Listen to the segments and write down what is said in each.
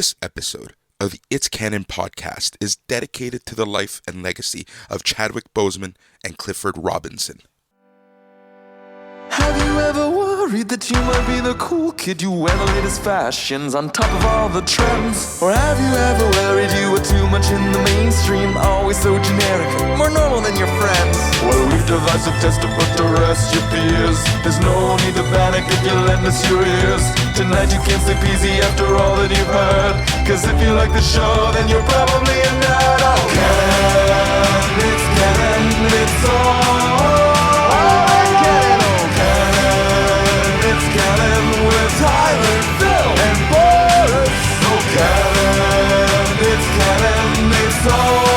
This episode of the It's Canon podcast is dedicated to the life and legacy of Chadwick Boseman and Clifford Robinson. Have you ever worried that you might be the cool kid? You wear the latest fashions on top of all the trends? Or have you ever worried you were too much in the mainstream? Always so generic, more normal than your friends? Well, we've devised a test to put to rest your fears. There's no need to panic if you lend us your ears. Tonight you can't sleep easy after all that you've heard. Cause if you like the show, then you're probably a nerd. Oh, Canon, it's all. With Tyler, Phil, and Boris. So Canon, it's Canon, it's all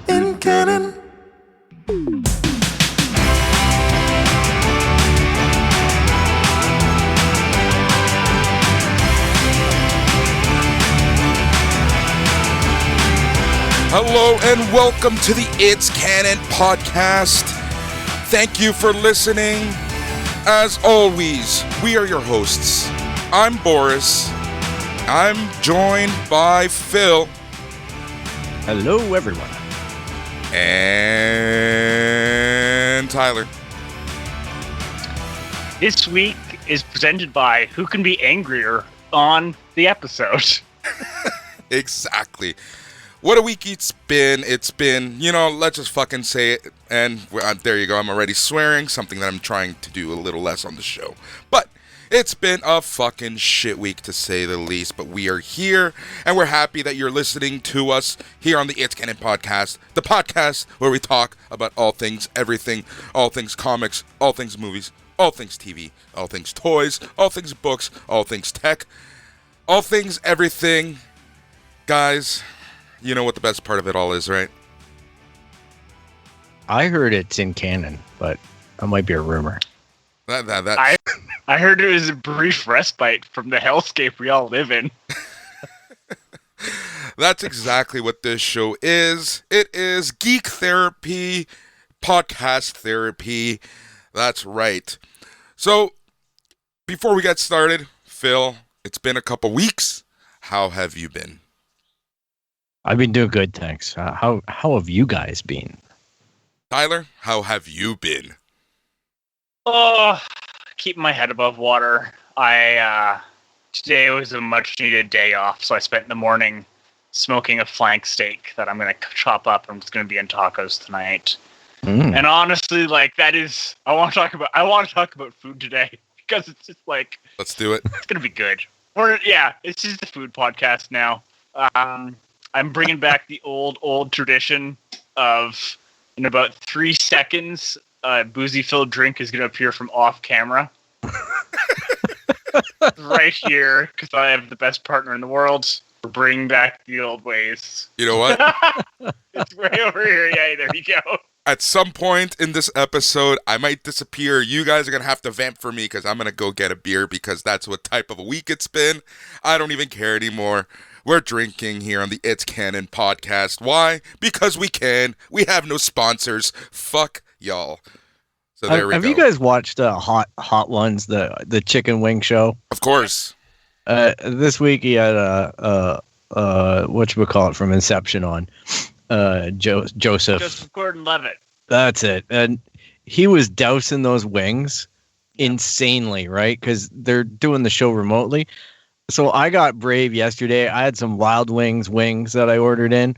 in Canon. Hello and welcome to the It's Canon podcast. Thank you for listening. As always, we are your hosts. I'm Boris. I'm joined by Phil. Hello, everyone. And Tyler. This week is presented by Who Can Be Angrier on the episode. Exactly. What a week it's been. It's been, let's just fucking say it. And there you go. I'm already swearing, something that I'm trying to do a little less on the show. But it's been a fucking shit week to say the least. But we are here, and we're happy that you're listening to us here on the It's Canon podcast. The podcast where we talk about all things, everything, all things comics, all things movies, all things TV, all things toys, all things books, all things tech, all things everything. Guys, you know what the best part of it all is, right? I heard it's in canon, but that might be a rumor. I heard it was a brief respite from the hellscape we all live in. That's exactly what this show is. It is geek therapy, podcast therapy. That's right. So, before we get started, Phil, it's been a couple weeks. How have you been? I've been doing good, thanks. How have you guys been? Tyler, how have you been? Oh, keeping my head above water. Today was a much needed day off, so I spent the morning smoking a flank steak that I'm going to chop up. I'm just going to be in tacos tonight. And honestly, I want to talk about food today because it's just like, let's do it. It's going to be good. It's just a food podcast now. I'm bringing back the old tradition of, in about 3 seconds, a boozy-filled drink is going to appear from off camera. Right here, because I have the best partner in the world. We're bringing back the old ways. You know what? It's way over here. Yeah, there you go. At some point in this episode, I might disappear. You guys are going to have to vamp for me because I'm going to go get a beer because that's what type of a week it's been. I don't even care anymore. We're drinking here on the It's Canon podcast. Why? Because we can. We have no sponsors. Fuck y'all. So there we go. Have you guys watched Hot Ones, the chicken wing show? Of course. This week he had whatchamacallit from Inception on. Joseph Gordon-Levitt. That's it. And he was dousing those wings insanely, right? Because they're doing the show remotely. So I got brave yesterday. I had some Wild Wings that I ordered in,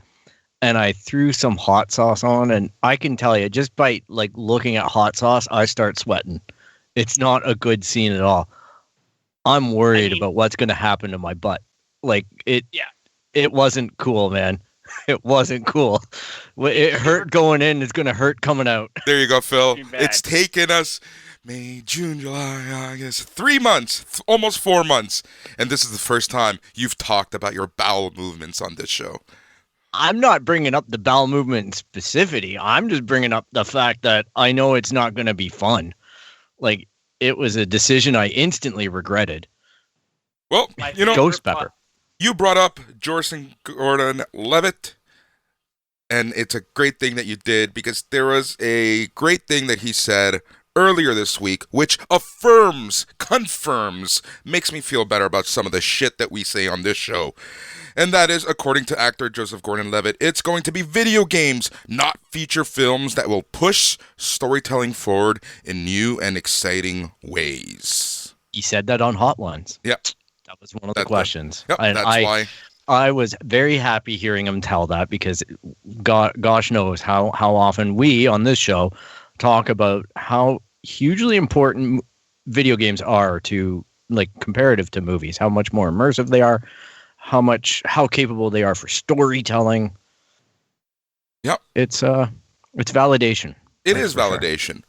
and I threw some hot sauce on. And I can tell you, just by looking at hot sauce, I start sweating. It's not a good scene at all. I'm worried about what's going to happen to my butt. It wasn't cool, man. It wasn't cool. It hurt going in. It's going to hurt coming out. There you go, Phil. It's taken us May, June, July, August, 3 months, almost 4 months. And this is the first time you've talked about your bowel movements on this show. I'm not bringing up the bowel movement in specificity. I'm just bringing up the fact that I know it's not going to be fun. It was a decision I instantly regretted. Well, Ghost Pepper. You brought up Joseph Gordon-Levitt, and it's a great thing that you did because there was a great thing that he said earlier this week, which confirms, makes me feel better about some of the shit that we say on this show. And that is, according to actor Joseph Gordon-Levitt, it's going to be video games, not feature films, that will push storytelling forward in new and exciting ways. He said that on Hot Ones. Yep. That was one of the questions. Yep, and that's why. I was very happy hearing him tell that, because gosh knows how often we on this show talk about how hugely important video games are to, like, comparative to movies, how much more immersive they are, how capable they are for storytelling. Yep. It's validation. It is validation.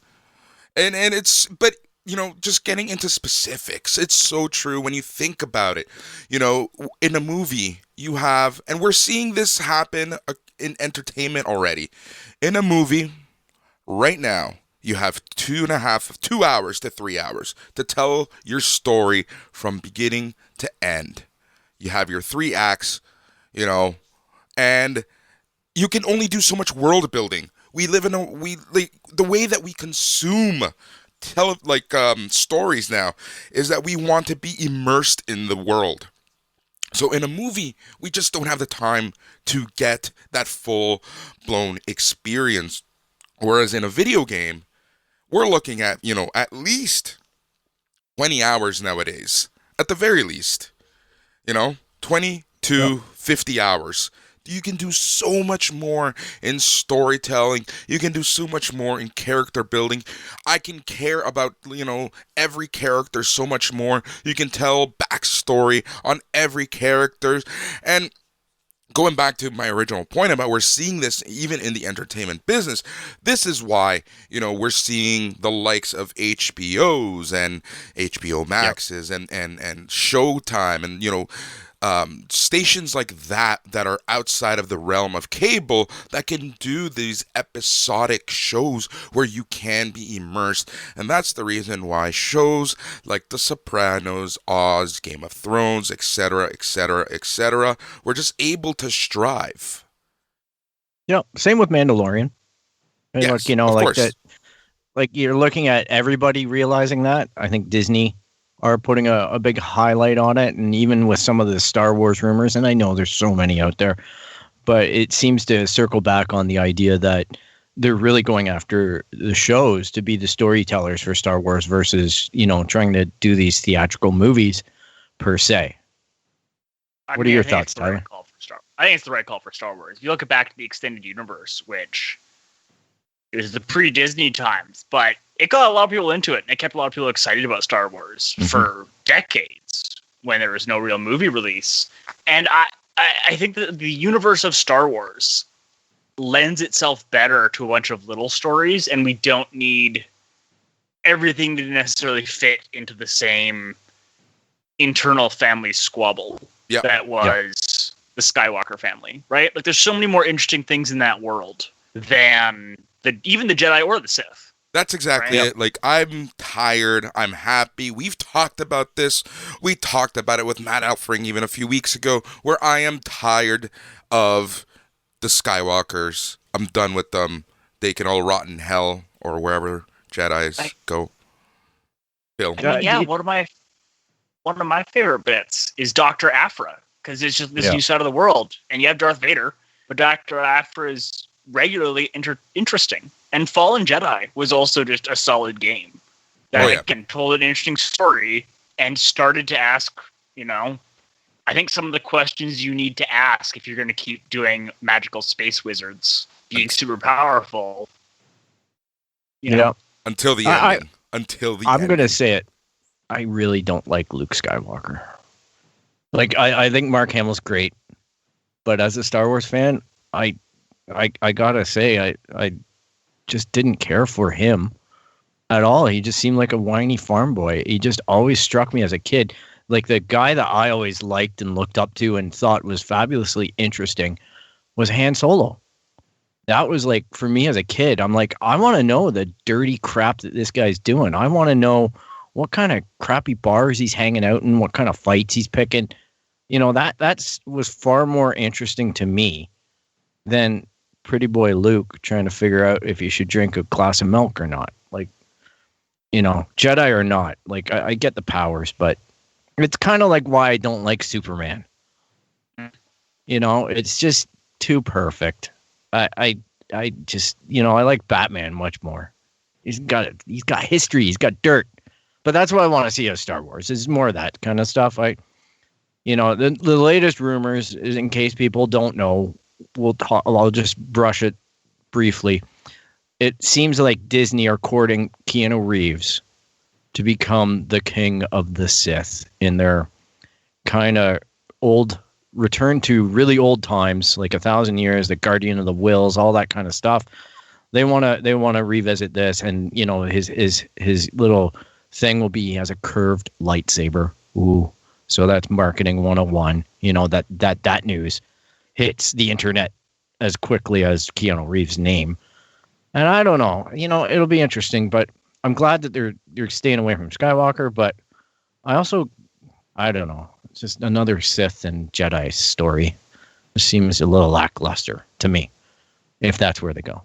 Sure. And it's, but, you know, just getting into specifics, it's so true when you think about it. You know, in a movie, you have, and we're seeing this happen in entertainment already. In a movie, right now, you have 2 hours to 3 hours to tell your story from beginning to end. You have your 3 acts, you know, and you can only do so much world building. We live in the way that we consume stories now is that we want to be immersed in the world. So in a movie, we just don't have the time to get that full-blown experience. Whereas in a video game, we're looking at, you know, at least 20 hours nowadays. At the very least. You know, 20 to 50 hours. You can do so much more in storytelling. You can do so much more in character building. I can care about, you know, every character so much more. You can tell backstory on every character. And going back to my original point about we're seeing this even in the entertainment business, this is why, you know, we're seeing the likes of HBOs and HBO Maxes and Showtime and, you know, stations like that are outside of the realm of cable that can do these episodic shows where you can be immersed. And that's the reason why shows like The Sopranos, Oz, Game of Thrones, etc., were just able to strive. Yeah, same with Mandalorian. I mean, yes, look, you know, of like course. that. Like, you're looking at everybody realizing that. I think Disney are putting a big highlight on it, and even with some of the Star Wars rumors, and I know there's so many out there, but it seems to circle back on the idea that they're really going after the shows to be the storytellers for Star Wars versus, you know, trying to do these theatrical movies per se. What are your thoughts, Tyler? I think it's the right call for Star Wars. If you look back to the extended universe, which it was the pre-Disney times, but it got a lot of people into it, and it kept a lot of people excited about Star Wars for decades when there was no real movie release. And I think that the universe of Star Wars lends itself better to a bunch of little stories, and we don't need everything to necessarily fit into the same internal family squabble that was the Skywalker family, right? Like, there's so many more interesting things in that world than even the Jedi or the Sith. That's exactly it. Like, I'm tired. I'm happy. We've talked about this. We talked about it with Matt Elfring even a few weeks ago, where I am tired of the Skywalkers. I'm done with them. They can all rot in hell or wherever Jedis go. Bill. I mean, one of my favorite bits is Dr. Aphra, because it's just this new side of the world, and you have Darth Vader, but Dr. Aphra is regularly interesting. And Fallen Jedi was also just a solid game that again told an interesting story and started to ask, you know, I think some of the questions you need to ask if you're going to keep doing magical space wizards being super powerful. You know, until the ending. I'm going to say it. I really don't like Luke Skywalker. Like, I think Mark Hamill's great, but as a Star Wars fan, I gotta say, I just didn't care for him at all. He just seemed like a whiny farm boy. He just always struck me as a kid. Like, the guy that I always liked and looked up to and thought was fabulously interesting was Han Solo. That was, like, for me as a kid, I'm like, I want to know the dirty crap that this guy's doing. I want to know what kind of crappy bars he's hanging out in, what kind of fights he's picking. You know, that was far more interesting to me than pretty boy Luke trying to figure out if you should drink a glass of milk or not. Like, Jedi or not. Like I get the powers, but it's kind of like why I don't like Superman. It's just too perfect. I just I like Batman much more. He's got history. He's got dirt. But that's what I want to see of Star Wars. Is more of that kind of stuff. The latest rumors is, in case people don't know, I'll just brush it briefly. It seems like Disney are courting Keanu Reeves to become the king of the Sith in their kind of old return to really old times, like 1,000 years, the Guardian of the Wills, all that kind of stuff. They want to revisit this, and his little thing will be he has a curved lightsaber. Ooh. So that's marketing 101. That news hits the internet as quickly as Keanu Reeves' name. And I don't know. It'll be interesting, but I'm glad that they're staying away from Skywalker, but I don't know. It's just another Sith and Jedi story. It seems a little lackluster to me, if that's where they go.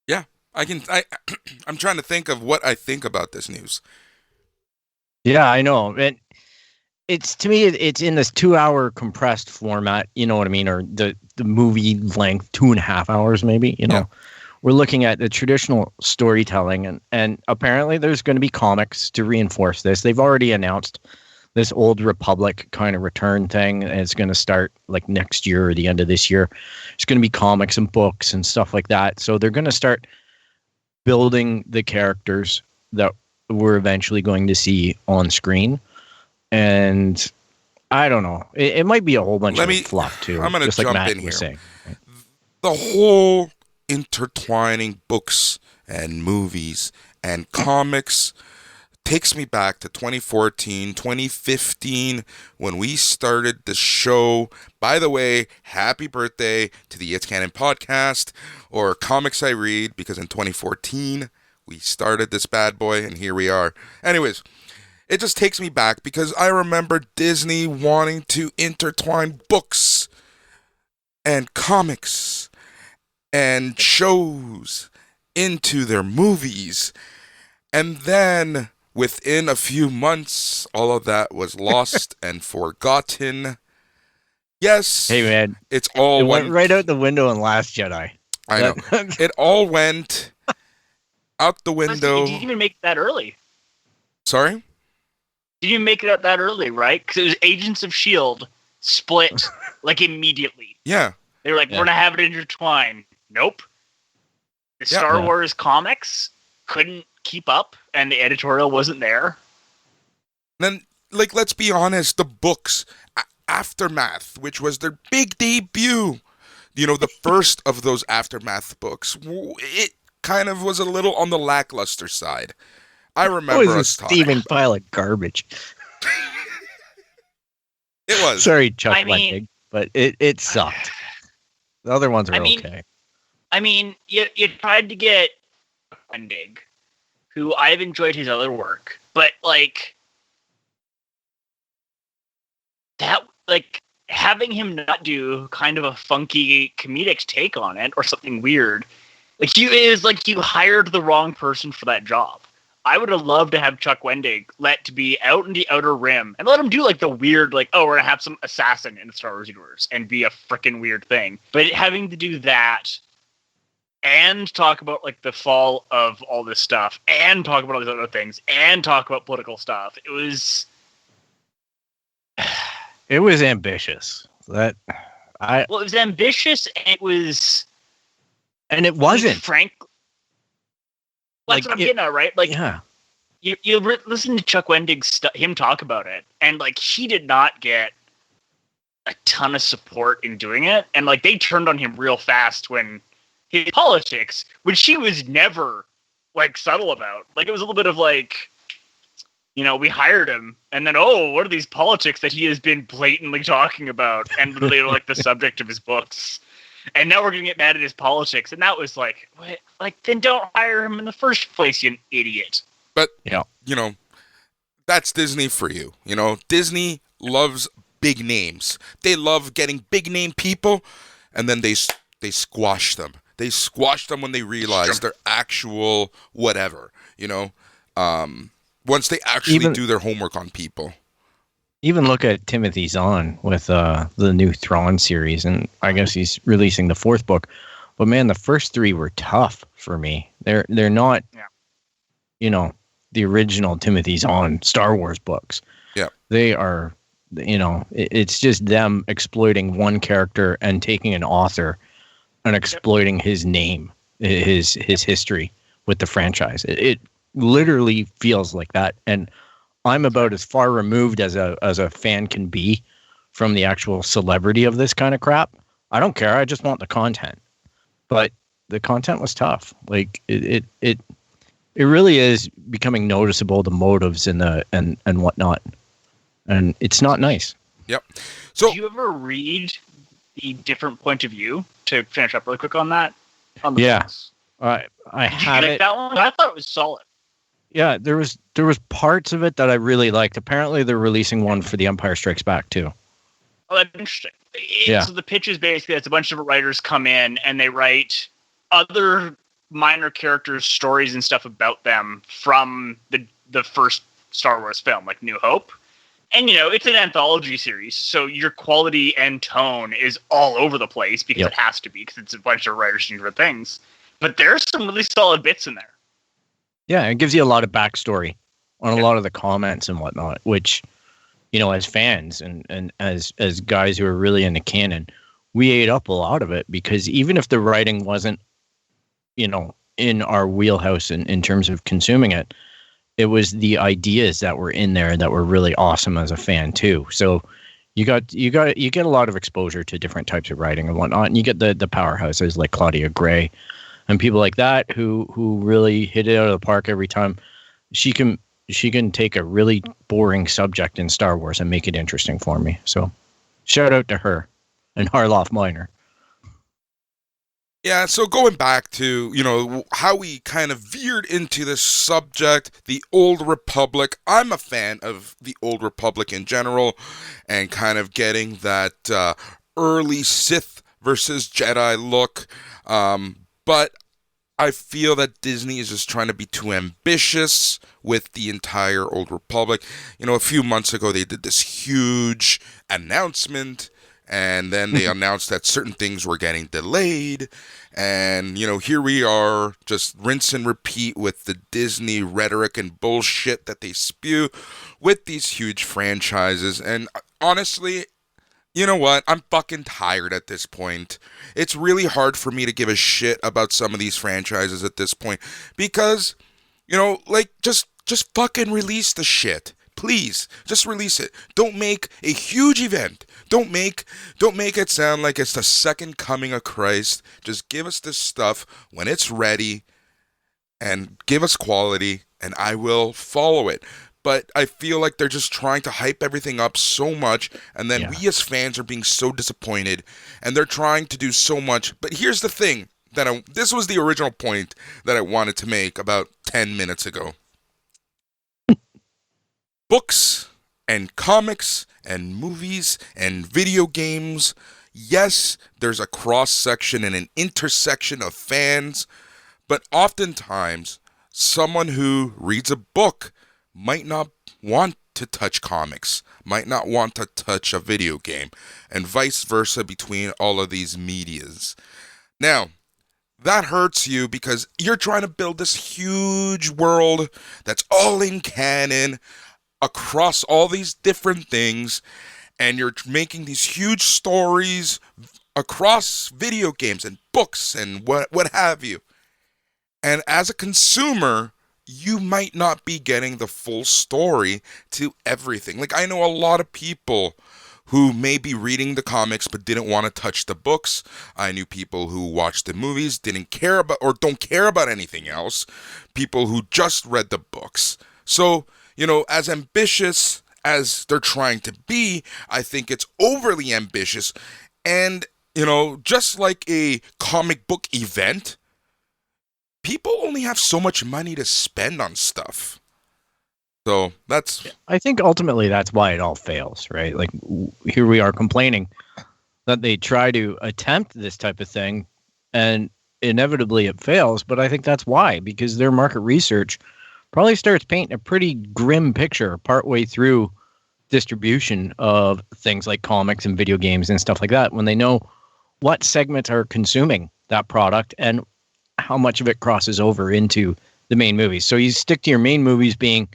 Yeah, I'm trying to think of what I think about this news. Yeah, I know. And it's, to me, it's in this 2-hour compressed format, you know what I mean? Or the movie length, 2.5 hours, maybe, Yeah. We're looking at the traditional storytelling, and apparently there's going to be comics to reinforce this. They've already announced this Old Republic kind of return thing, and it's going to start like next year or the end of this year. It's going to be comics and books and stuff like that. So they're going to start building the characters that we're eventually going to see on screen. And I don't know. It might be a whole bunch of fluff too. I'm going to jump in here. Saying. The whole intertwining books and movies and comics takes me back to 2014, 2015, when we started the show. By the way, happy birthday to the It's Canon podcast, or Comics I Read, because in 2014 we started this bad boy, and here we are. Anyways, it just takes me back because I remember Disney wanting to intertwine books and comics and shows into their movies. And then within a few months, all of that was lost and forgotten. Yes. Hey, man. It went right out the window in Last Jedi. I know. It all went out the window. You didn't even make it that early. Sorry? Didn't even make it out that early, right? Because it was Agents of S.H.I.E.L.D. split like immediately. Yeah. They were like, we're going to have it intertwined. Nope. The Star Wars comics couldn't keep up, and the editorial wasn't there. Then, let's be honest, the books, Aftermath, which was their big debut, the first of those Aftermath books, it kind of was a little on the lackluster side. I remember us talking. Steaming pile of garbage. It was. Sorry, Chuck Wendig, but it sucked. The other ones are okay. I mean, you tried to get Wendig, who I've enjoyed his other work, but having him not do kind of a funky comedic take on it or something weird, you hired the wrong person for that job. I would have loved to have Chuck Wendig let to be out in the Outer Rim and let him do the weird, we're going to have some assassin in the Star Wars universe and be a freaking weird thing. But having to do that and talk about the fall of all this stuff and talk about all these other things and talk about political stuff, it was ambitious. It was ambitious, and it wasn't. Frank. That's what I'm getting at, right? Yeah. You listen to Chuck Wendig him talk about it, and he did not get a ton of support in doing it, and they turned on him real fast when his politics, which he was never subtle about. It was a little bit of we hired him, and then what are these politics that he has been blatantly talking about, and literally the subject of his books. And now we're going to get mad at his politics. And that was what? Then don't hire him in the first place, you idiot. But, that's Disney for you. Disney loves big names. They love getting big name people, and then they squash them. They squash them when they realize they're actual whatever, once they actually do their homework on people. Even look at Timothy Zahn with the new Thrawn series, and I guess he's releasing the 4th book. But man, the first 3 were tough for me. They're not, the original Timothy Zahn Star Wars books. Yeah, they are. It's just them exploiting one character and taking an author and exploiting his name, his history with the franchise. It literally feels like that, and I'm about as far removed as a fan can be from the actual celebrity of this kind of crap. I don't care. I just want the content. But the content was tough. Like it really is becoming noticeable, the motives and whatnot. And it's not nice. Yep. So do you ever read the different point of view to finish up really quick on that? On the books? I have like that one. I thought it was solid. Yeah, there was parts of it that I really liked. Apparently, they're releasing one for The Empire Strikes Back too. Oh, that's interesting. So the pitch is basically it's a bunch of writers come in and they write other minor characters' stories and stuff about them from the first Star Wars film, like New Hope. And, it's an anthology series, so your quality and tone is all over the place because it has to be, because it's a bunch of writers doing different things. But there's some really solid bits in there. Yeah, it gives you a lot of backstory on a lot of the comments and whatnot, which, as fans and as guys who are really into canon, we ate up a lot of it, because even if the writing wasn't, in our wheelhouse in terms of consuming it, it was the ideas that were in there that were really awesome as a fan too. So you get a lot of exposure to different types of writing and whatnot, and you get the powerhouses like Claudia Gray and people like that who really hit it out of the park every time. She can take a really boring subject in Star Wars and make it interesting for me. So shout out to her and Harloff Minor. Yeah, so going back to, how we kind of veered into this subject, the Old Republic. I'm a fan of the Old Republic in general, and kind of getting that early Sith versus Jedi look. But I feel that Disney is just trying to be too ambitious with the entire Old Republic. A few months ago, they did this huge announcement, and then they announced that certain things were getting delayed. And, here we are, just rinse and repeat with the Disney rhetoric and bullshit that they spew with these huge franchises. And honestly, you know what? I'm fucking tired at this point. It's really hard for me to give a shit about some of these franchises at this point. Because, just fucking release the shit. Please, just release it. Don't make a huge event. Don't make it sound like it's the second coming of Christ. Just give us this stuff when it's ready, and give us quality, and I will follow it. But I feel like they're just trying to hype everything up so much, and then we as fans are being so disappointed, and they're trying to do so much. But here's the thing, this was the original point that I wanted to make about 10 minutes ago. Books and comics and movies and video games, yes, there's a cross-section and an intersection of fans, but oftentimes someone who reads a book might not want to touch comics, might not want to touch a video game, and vice versa between all of these medias. Now, that hurts you because you're trying to build this huge world that's all in canon, across all these different things, and you're making these huge stories across video games and books and what have you. And as a consumer, you might not be getting the full story to everything. Like, I know a lot of people who may be reading the comics but didn't want to touch the books. I knew people who watched the movies, didn't care about or don't care about anything else. People who just read the books. So, as ambitious as they're trying to be, I think it's overly ambitious. And, just like a comic book event, people only have so much money to spend on stuff. So that's... I think ultimately that's why it all fails, right? Like, here we are complaining that they try to attempt this type of thing, and inevitably it fails, but I think that's why, because their market research probably starts painting a pretty grim picture partway through distribution of things like comics and video games and stuff like that, when they know what segments are consuming that product and how much of it crosses over into the main movies. So you stick to your main movies being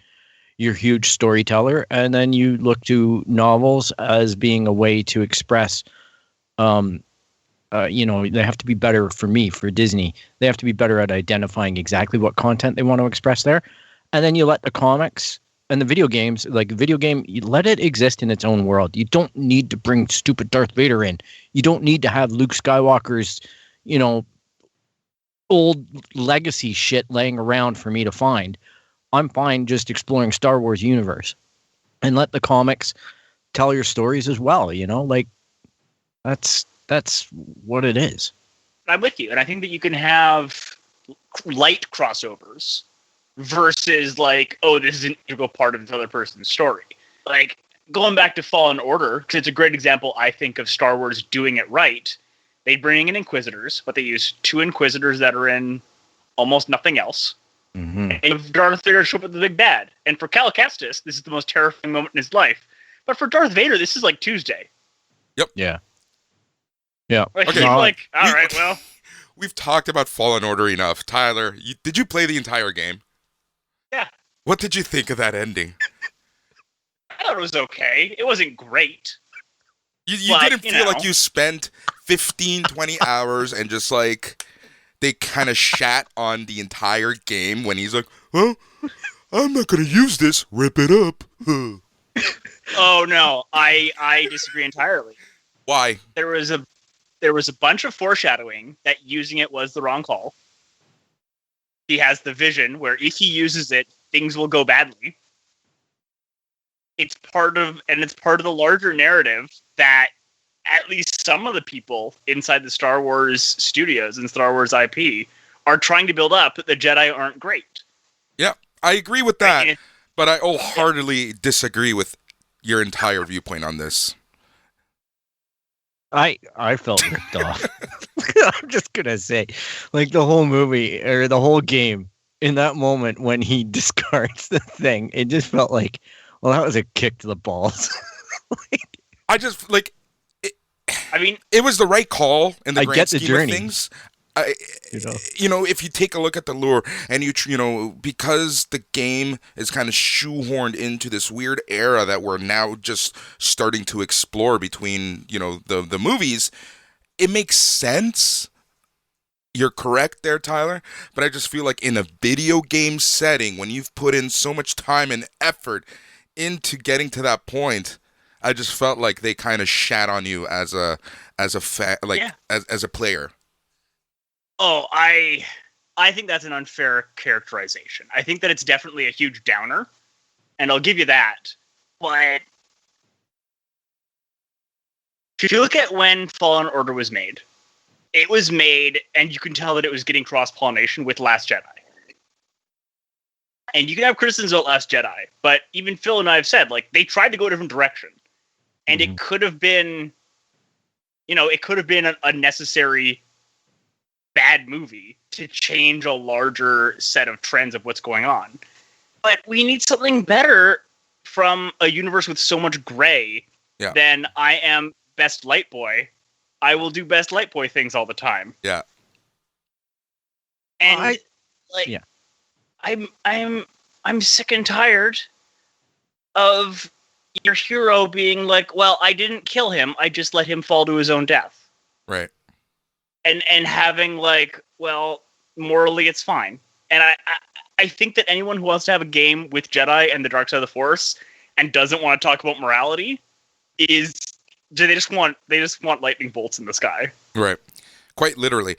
your huge storyteller, and then you look to novels as being a way to express they have to be better for Disney. They have to be better at identifying exactly what content they want to express there. And then you let the comics and the video games, like video game, you let it exist in its own world. You don't need to bring stupid Darth Vader in. You don't need to have Luke Skywalker's, old legacy shit laying around for me to find. I'm fine just exploring Star Wars universe and let the comics tell your stories as well. That's what it is. I'm with you, and I think that you can have light crossovers versus like, oh, this is an integral part of this other person's story. Like going back to Fallen Order, because it's a great example, I think, of Star Wars doing it right. They bring in Inquisitors, but they use 2 Inquisitors that are in almost nothing else. Mm-hmm. And Darth Vader show up with the big bad. And for Cal Kestis, this is the most terrifying moment in his life. But for Darth Vader, this is like Tuesday. Yep. Yeah. Yeah. Like, Okay. all right, well. We've talked about Fallen Order enough. Tyler, did you play the entire game? Yeah. What did you think of that ending? I thought it was okay. It wasn't great. You didn't feel like you spent 15, 20 hours and just like they kind of shat on the entire game when he's like, well, I'm not going to use this. Rip it up. Oh, no. I disagree entirely. Why? There was a bunch of foreshadowing that using it was the wrong call. He has the vision where if he uses it, things will go badly. It's part of the larger narrative that at least some of the people inside the Star Wars studios and Star Wars IP are trying to build up that the Jedi aren't great. Yeah, I agree with that, Right. but I wholeheartedly disagree with your entire viewpoint on this. I felt ripped off. I'm just gonna say, like the whole movie or the whole game in that moment when he discards the thing, it just felt like, well, that was a kick to the balls. I just like. I mean, It was the right call in the I grand get the scheme journey. of things. If you take a look at the lure and because the game is kind of shoehorned into this weird era that we're now just starting to explore between, the movies, it makes sense. You're correct there, Tyler. But I just feel like in a video game setting, when you've put in so much time and effort into getting to that point, I just felt like they kind of shat on you as a player. Oh, I think that's an unfair characterization. I think that it's definitely a huge downer, and I'll give you that. But if you look at when Fallen Order was made, it was made, and you can tell that it was getting cross-pollination with Last Jedi. And you can have criticisms about Last Jedi, but even Phil and I have said, like, they tried to go a different direction. And it could have been, a necessary bad movie to change a larger set of trends of what's going on. But we need something better from a universe with so much gray than I am best light boy. I will do best light boy things all the time. Yeah. And I'm sick and tired of your hero being like, well, I didn't kill him. I just let him fall to his own death. Right. And having like, well, morally it's fine. And I think that anyone who wants to have a game with Jedi and the dark side of the Force and doesn't want to talk about morality they just want lightning bolts in the sky. Right. Quite literally.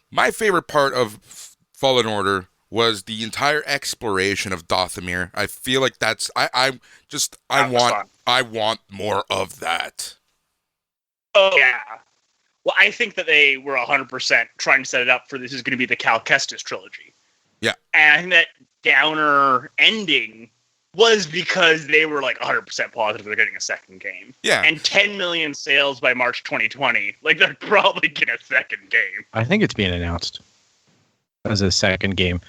My favorite part of Fallen Order was the entire exploration of Dothamir. I feel like that's I want more of that. Oh yeah. Well, I think that they were 100% trying to set it up for this is going to be the Cal Kestis trilogy. Yeah. And I think that downer ending was because they were like 100% positive they're getting a second game. Yeah. And 10 million sales by March 2020. Like, they're probably getting a second game. I think it's being announced. as a second game.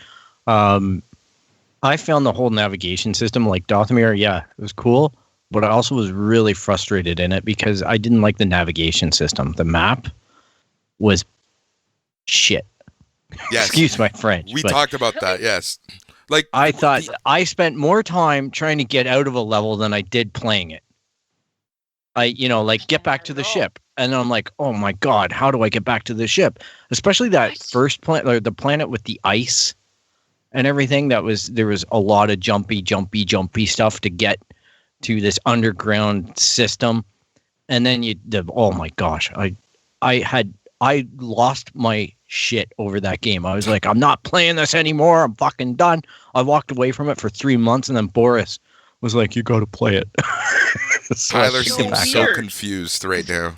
I found the whole navigation system, like Dothamir, yeah, it was cool, but I also was really frustrated in it because I didn't like the navigation system. The map was shit. Yes. Excuse my French. We talked about that, yes. Like I thought I spent more time trying to get out of a level than I did playing it. Get back to the ship. And I'm like, oh my God, how do I get back to the ship? Especially that first planet, or the planet with the ice and everything. There was a lot of jumpy stuff to get to this underground system. And then oh my gosh, I lost my shit over that game. I was like, I'm not playing this anymore. I'm fucking done. I walked away from it for 3 months, and then Boris was like, you got to play it. So Tyler seems so confused right now.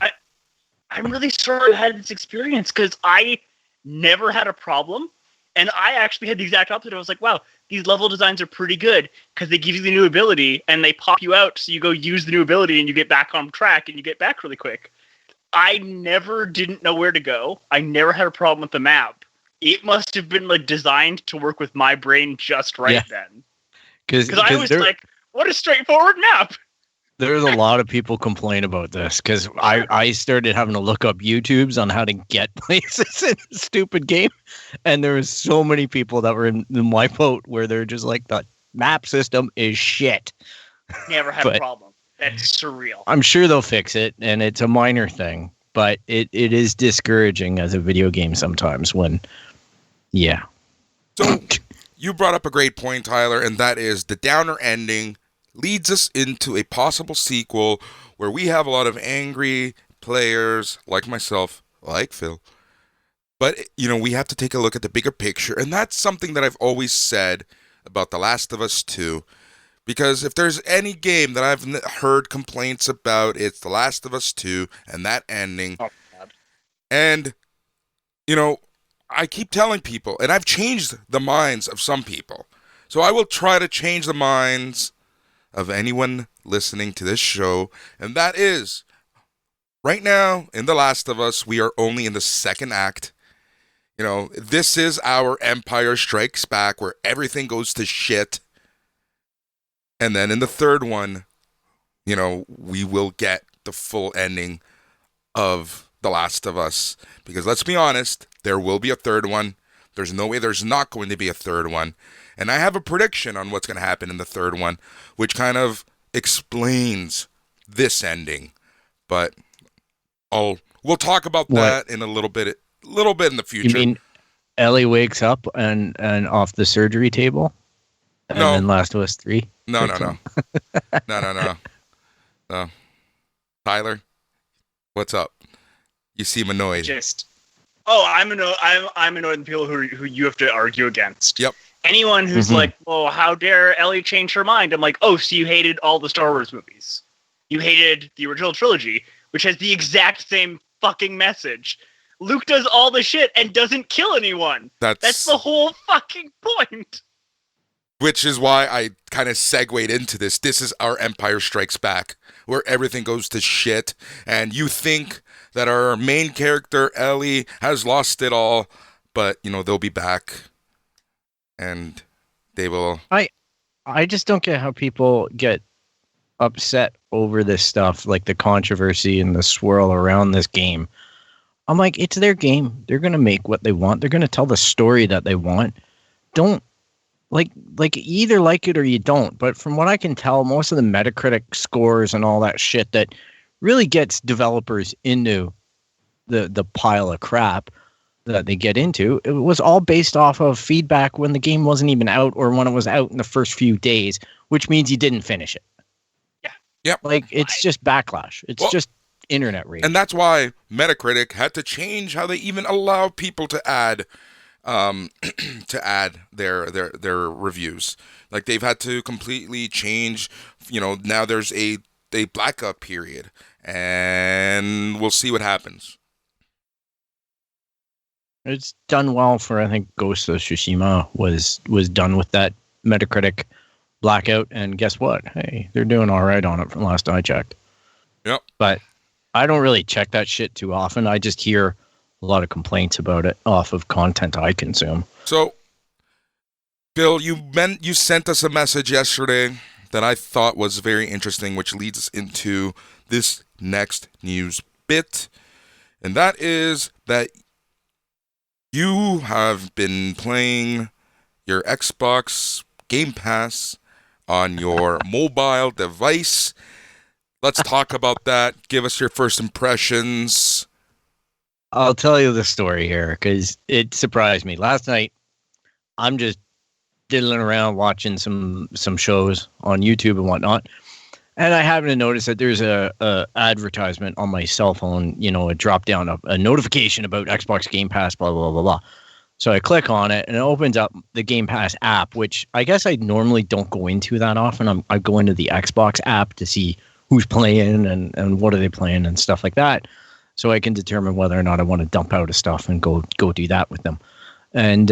I'm really sorry I had this experience because I never had a problem. And I actually had the exact opposite. I was like, wow, these level designs are pretty good because they give you the new ability and they pop you out. So you go use the new ability and you get back on track and you get back really quick. I never didn't know where to go. I never had a problem with the map. It must have been like designed to work with my brain just right then. Because I was like, what a straightforward map. There's a lot of people complain about this because I started having to look up YouTubes on how to get places in a stupid game. And there was so many people that were in my boat where they're just like, the map system is shit. Never had a problem. That's surreal. I'm sure they'll fix it, and it's a minor thing, but it is discouraging as a video game sometimes when, yeah. So you brought up a great point, Tyler, and that is the downer ending leads us into a possible sequel where we have a lot of angry players like myself, like Phil. But, we have to take a look at the bigger picture, and that's something that I've always said about The Last of Us 2. Because if there's any game that I've heard complaints about, it's The Last of Us 2 and that ending. Oh, God. And, I keep telling people, and I've changed the minds of some people. So I will try to change the minds of anyone listening to this show. And that is, right now, in The Last of Us, we are only in the second act. This is our Empire Strikes Back where everything goes to shit. And then in the third one, we will get the full ending of The Last of Us. Because let's be honest, there will be a third one. There's no way there's not going to be a third one. And I have a prediction on what's going to happen in the third one, which kind of explains this ending. But we'll talk about that in a little bit in the future. You mean Ellie wakes up and off the surgery table? And then Last of Us 3? No. No. Tyler, what's up? You seem annoyed. I'm annoyed at people who you have to argue against. Yep. Anyone who's like, well, how dare Ellie change her mind? I'm like, oh, so you hated all the Star Wars movies. You hated the original trilogy, which has the exact same fucking message. Luke does all the shit and doesn't kill anyone. That's the whole fucking point. Which is why I kind of segued into this. This is our Empire Strikes Back, where everything goes to shit, and you think that our main character, Ellie, has lost it all, but, they'll be back, and they will... I just don't get how people get upset over this stuff, like the controversy and the swirl around this game. I'm like, it's their game. They're going to make what they want. They're going to tell the story that they want. Don't... Like either like it or you don't. But from what I can tell, most of the Metacritic scores and all that shit that really gets developers into the pile of crap that they get into, it was all based off of feedback when the game wasn't even out or when it was out in the first few days, which means you didn't finish it. Yeah. Yep. Like, it's just backlash. It's just internet rage. And that's why Metacritic had to change how they even allow people to add their reviews. Like, they've had to completely change. Now there's a blackout period, and we'll see what happens. It's done well for, I think, Ghost of Tsushima was done with that Metacritic blackout, and guess what? Hey, they're doing all right on it from last I checked. Yep. But I don't really check that shit too often. I just hear a lot of complaints about it off of content I consume. So, Bill, you sent us a message yesterday that I thought was very interesting, which leads us into this next news bit, and that is that you have been playing your Xbox Game Pass on your mobile device. Let's talk about that. Give us your first impressions. I'll tell you the story here because it surprised me. Last night, I'm just diddling around watching some shows on YouTube and whatnot, and I happen to notice that there's a advertisement on my cell phone. You know, a drop down, a notification about Xbox Game Pass, blah blah blah blah. So I click on it, and it opens up the Game Pass app, which I guess I normally don't go into that often. I go into the Xbox app to see who's playing and what are they playing and stuff like that, so I can determine whether or not I want to dump out of stuff and go do that with them. And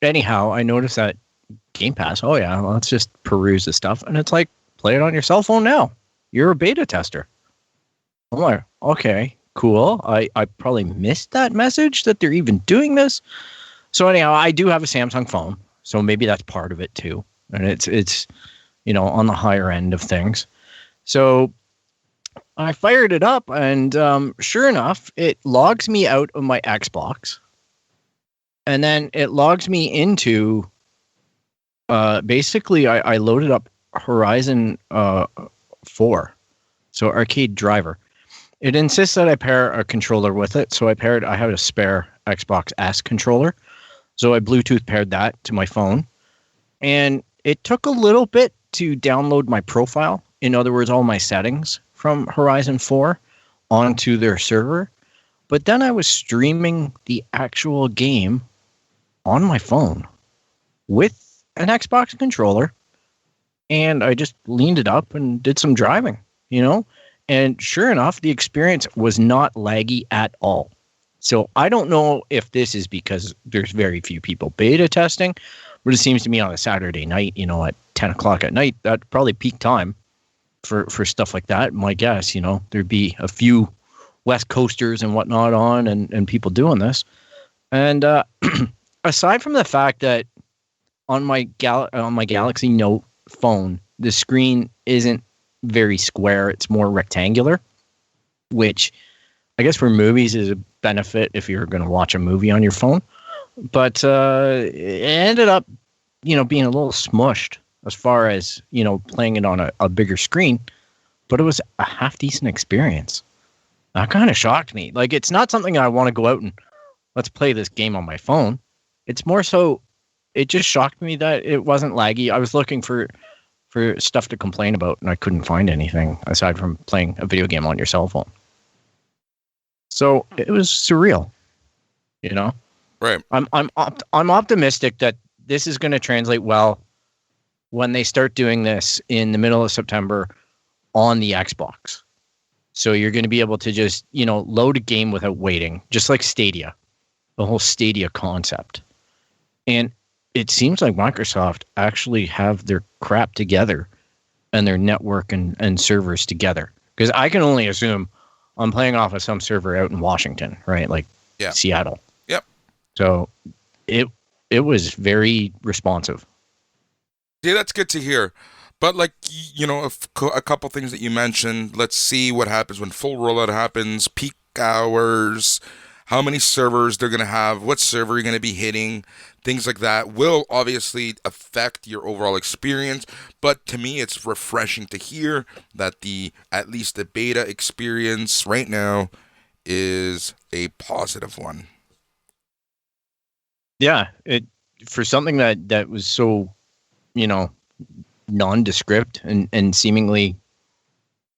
anyhow, I noticed that Game Pass, oh yeah, well, let's just peruse the stuff. And it's like, play it on your cell phone now. You're a beta tester. I'm like, okay, cool. I probably missed that message that they're even doing this. So anyhow, I do have a Samsung phone, so maybe that's part of it too. And it's you know, on the higher end of things. So I fired it up, and sure enough, it logs me out of my Xbox. And then it logs me into, basically, I loaded up Horizon 4, so Arcade Driver. It insists that I pair a controller with it, so I have a spare Xbox S controller, so I Bluetooth paired that to my phone. And it took a little bit to download my profile, in other words, all my settings from Horizon 4 onto their server. But then I was streaming the actual game on my phone with an Xbox controller, and I just leaned it up and did some driving, you know, and sure enough, the experience was not laggy at all. So I don't know if this is because there's very few people beta testing, but it seems to me on a Saturday night, you know, at 10 o'clock at night, that's probably peak time for stuff like that. My guess, you know, there'd be a few West Coasters and whatnot on and people doing this. And aside from the fact that on my Galaxy Note phone, the screen isn't very square, it's more rectangular, which I guess for movies is a benefit if you're going to watch a movie on your phone. But it ended up, you know, being a little smushed as far as, you know, playing it on a bigger screen. But it was a half decent experience. That kind of shocked me. Like, it's not something I want to go out and let's play this game on my phone. It's more so, it just shocked me that it wasn't laggy. I was looking for stuff to complain about, and I couldn't find anything aside from playing a video game on your cell phone. So it was surreal, you know. Right. I'm optimistic that this is going to translate well when they start doing this in the middle of September on the Xbox. So you're going to be able to just, you know, load a game without waiting, just like Stadia, the whole Stadia concept. And it seems like Microsoft actually have their crap together and their network and servers together. Because I can only assume I'm playing off of some server out in Washington, right? Like Seattle. Yep. So it was very responsive. Yeah, that's good to hear. But, like, you know, a couple things that you mentioned. Let's see what happens when full rollout happens, peak hours, how many servers they're going to have, what server you're going to be hitting, things like that will obviously affect your overall experience. But to me, it's refreshing to hear that at least the beta experience right now is a positive one. Yeah, for something that was so, you know, nondescript and seemingly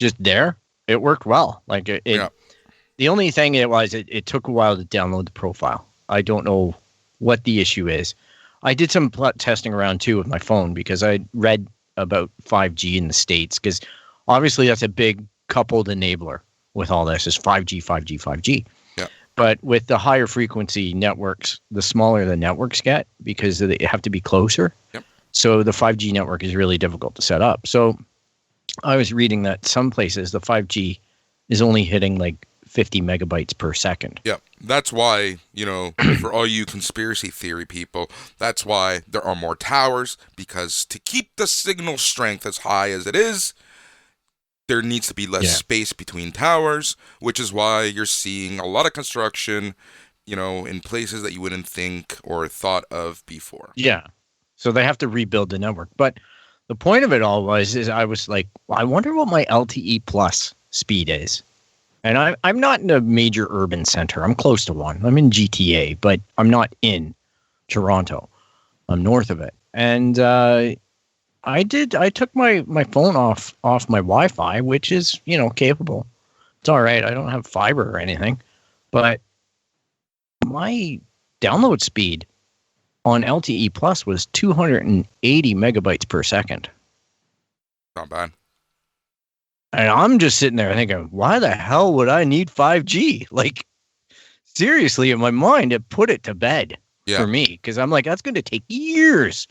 just there, it worked well. Like The only thing it took a while to download the profile. I don't know what the issue is. I did some testing around too with my phone because I read about 5G in the States, because obviously that's a big coupled enabler with all this is 5G. Yeah. But with the higher frequency networks, the smaller the networks get because they have to be closer. Yep. So the 5G network is really difficult to set up. So I was reading that some places the 5G is only hitting like 50 megabytes per second. Yeah, that's why, for all you conspiracy theory people, that's why there are more towers, because to keep the signal strength as high as it is, there needs to be less space between towers, which is why you're seeing a lot of construction, in places that you wouldn't think or thought of before. Yeah. So they have to rebuild the network. But the point of it all is I was like, well, I wonder what my LTE plus speed is. And I'm not in a major urban center. I'm close to one. I'm in GTA, but I'm not in Toronto. I'm north of it. And I took my phone off my Wi-Fi, which is, capable. It's all right. I don't have fiber or anything. But my download speed on LTE Plus was 280 megabytes per second. Not bad. And I'm just sitting there thinking, why the hell would I need 5G? Like, seriously, in my mind, it put it to bed for me. Because I'm like, that's going to take years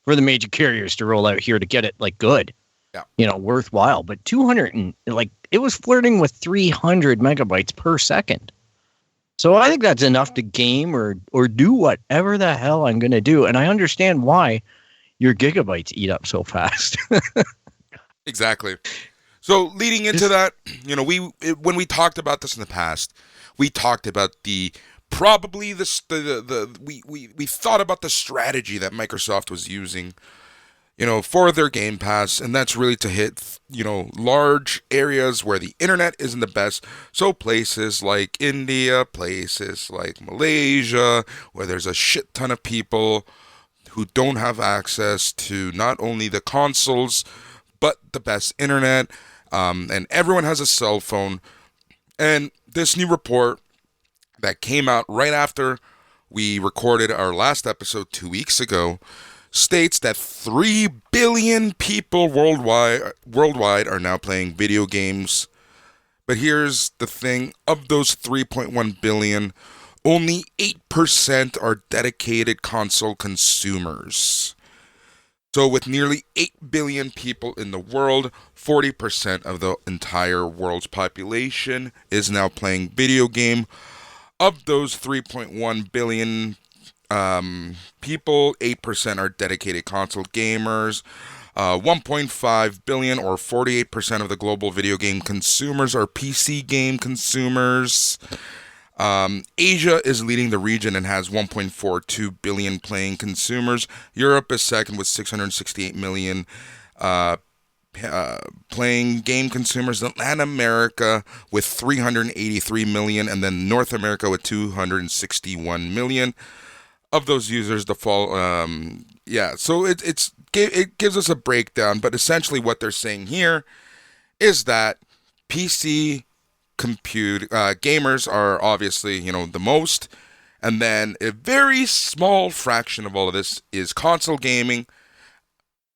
for the major carriers to roll out here to get it, like, good. Yeah. Worthwhile. But 200, it was flirting with 300 megabytes per second. So I think that's enough to game or do whatever the hell I'm going to do. And I understand why your gigabytes eat up so fast. Exactly. So leading into that, when we talked about this in the past, we talked about we thought about the strategy that Microsoft was using, for their Game Pass, and that's really to hit, large areas where the internet isn't the best. So places like India, places like Malaysia, where there's a shit ton of people who don't have access to not only the consoles, but the best internet, and everyone has a cell phone. And this new report that came out right after we recorded our last episode 2 weeks ago states that 3 billion people worldwide are now playing video games. But here's the thing, of those 3.1 billion, only 8% are dedicated console consumers. So with nearly 8 billion people in the world, 40% of the entire world's population is now playing video game. Of those 3.1 billion people, 8% are dedicated console gamers. 1.5 billion, or 48% of the global video game consumers, are PC game consumers. Asia is leading the region and has 1.42 billion playing consumers. Europe is second with 668 million playing game consumers. Latin America with 383 million, and then North America with 261 million. Of those users, so it gives us a breakdown, but essentially what they're saying here is that PC gamers are obviously, the most, and then a very small fraction of all of this is console gaming,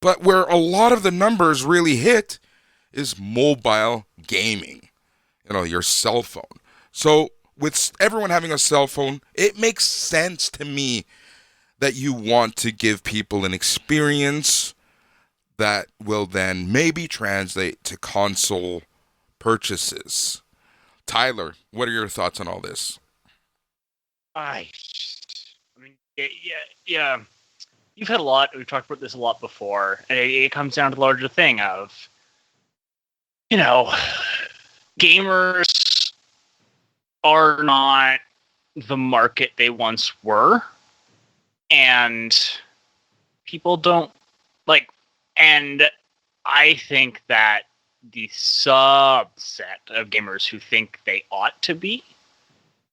but where a lot of the numbers really hit is mobile gaming, your cell phone. So with everyone having a cell phone, it makes sense to me that you want to give people an experience that will then maybe translate to console purchases. Tyler, what are your thoughts on all this? Yeah. You've had we've talked about this a lot before, and it comes down to the larger thing of, gamers are not the market they once were, and people don't and I think that the subset of gamers who think they ought to be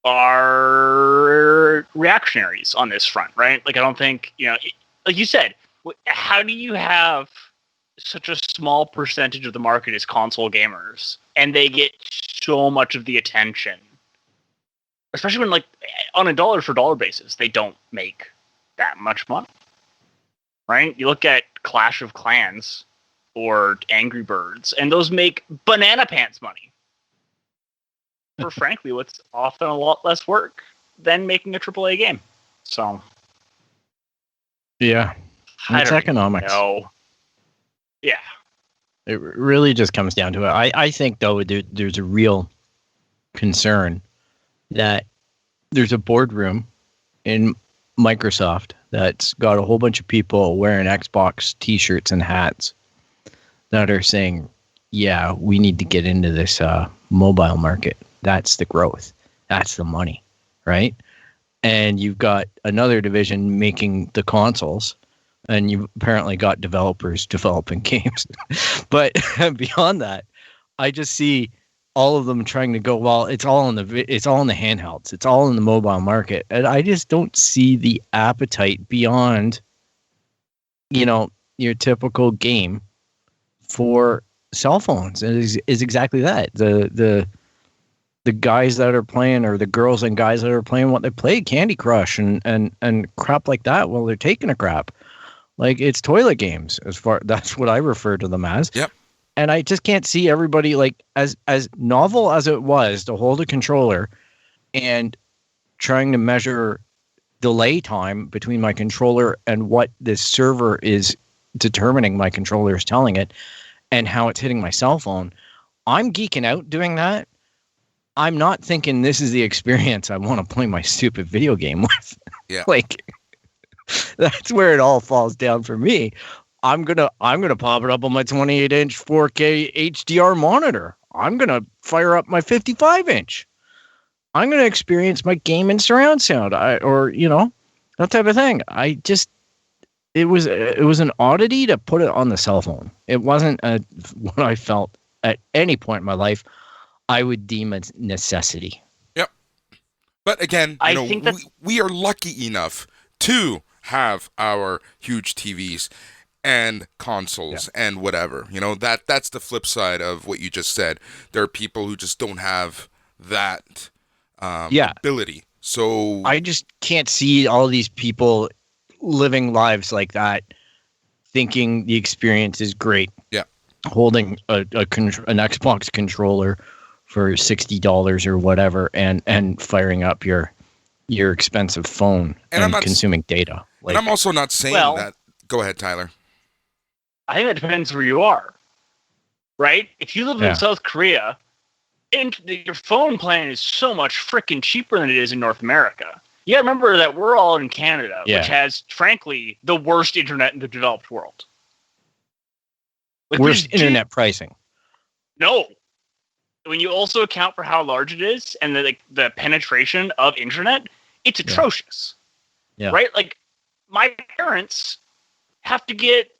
are reactionaries on this front, right? I don't think, like you said, how do you have such a small percentage of the market as console gamers, and they get so much of the attention, especially when, on a dollar for dollar basis, they don't make that much money, right? You look at Clash of Clans or Angry Birds, and those make banana pants money for, frankly, what's often a lot less work than making a AAA game. So, yeah, it's economics. No, yeah, it really just comes down to it. I think though there's a real concern that there's a boardroom in Microsoft that's got a whole bunch of people wearing Xbox t-shirts and hats that are saying, yeah, we need to get into this mobile market. That's the growth. That's the money, right? And you've got another division making the consoles, and you've apparently got developers developing games. But beyond that, I just see all of them trying to go, well, it's all in the handhelds, it's all in the mobile market, and I just don't see the appetite beyond, your typical game for cell phones. And is exactly that. The guys that are playing, or the girls and guys that are playing what they play, Candy Crush and crap like that, well, they're taking a crap. Like, it's toilet games, that's what I refer to them as. Yep. And I just can't see everybody, like, as novel as it was to hold a controller and trying to measure delay time between my controller and what this server is determining my controller is telling it and how it's hitting my cell phone. I'm geeking out doing that. I'm not thinking this is the experience I want to play my stupid video game with. Yeah. Like, that's where it all falls down for me. I'm gonna pop it up on my 28-inch 4K HDR monitor. I'm gonna fire up my 55-inch. I'm gonna experience my game in surround sound, that type of thing. It was an oddity to put it on the cell phone. It wasn't what I felt at any point in my life I would deem a necessity. Yep. But again, think that we are lucky enough to have our huge TVs and consoles and whatever. That's the flip side of what you just said. There are people who just don't have that ability. So I just can't see all these people living lives like that, thinking the experience is great. Yeah. Holding an Xbox controller for $60 or whatever, and firing up your expensive phone and consuming data. And I'm also not saying that. Go ahead, Tyler. I think that depends where you are, right? If you live in South Korea, your phone plan is so much freaking cheaper than it is in North America. You gotta remember that we're all in Canada, which has, frankly, the worst internet in the developed world. Worst internet pricing. No. When you also account for how large it is and the penetration of internet, it's atrocious. Yeah. Right? Like, my parents have to get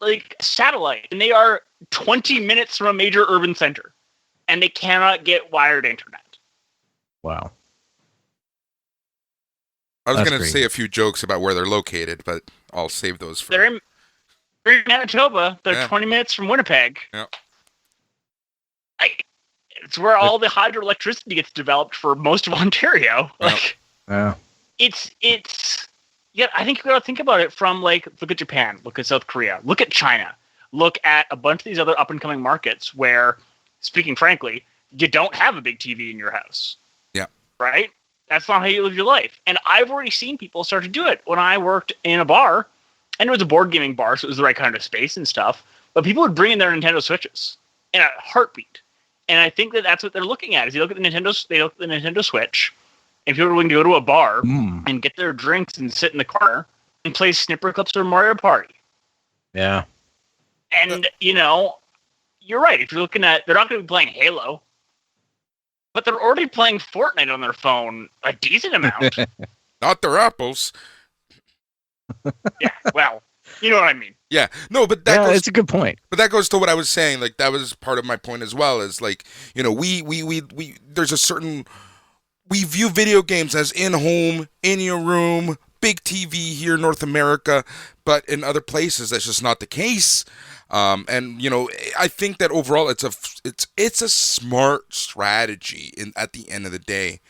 satellite, and they are 20 minutes from a major urban center, and they cannot get wired internet. Wow. I was going to say a few jokes about where they're located, but I'll save those for... They're in Manitoba. They're 20 minutes from Winnipeg. Yeah. It's where all the hydroelectricity gets developed for most of Ontario. It's yeah, I think you got to think about it from, look at Japan, look at South Korea, look at China, look at a bunch of these other up-and-coming markets where, speaking frankly, you don't have a big TV in your house. Yeah. Right? That's not how you live your life. And I've already seen people start to do it. When I worked in a bar, and it was a board gaming bar, so it was the right kind of space and stuff, but people would bring in their Nintendo Switches in a heartbeat. And I think that that's what they're looking at. Is you look at the Nintendo Switch, and people are willing to go to a bar and get their drinks and sit in the corner and play Snipper Clips or Mario Party. Yeah. And, you're right. If you're looking at, they're not going to be playing Halo, but they're already playing Fortnite on their phone a decent amount. Not their apples. Yeah, well, you know what I mean. Yeah, no, but it's a good point. But that goes to what I was saying. That was part of my point as well. Is we there's a certain, we view video games as in-home, in your room, big TV here in North America, but in other places that's just not the case. And I think that overall it's a smart strategy at the end of the day.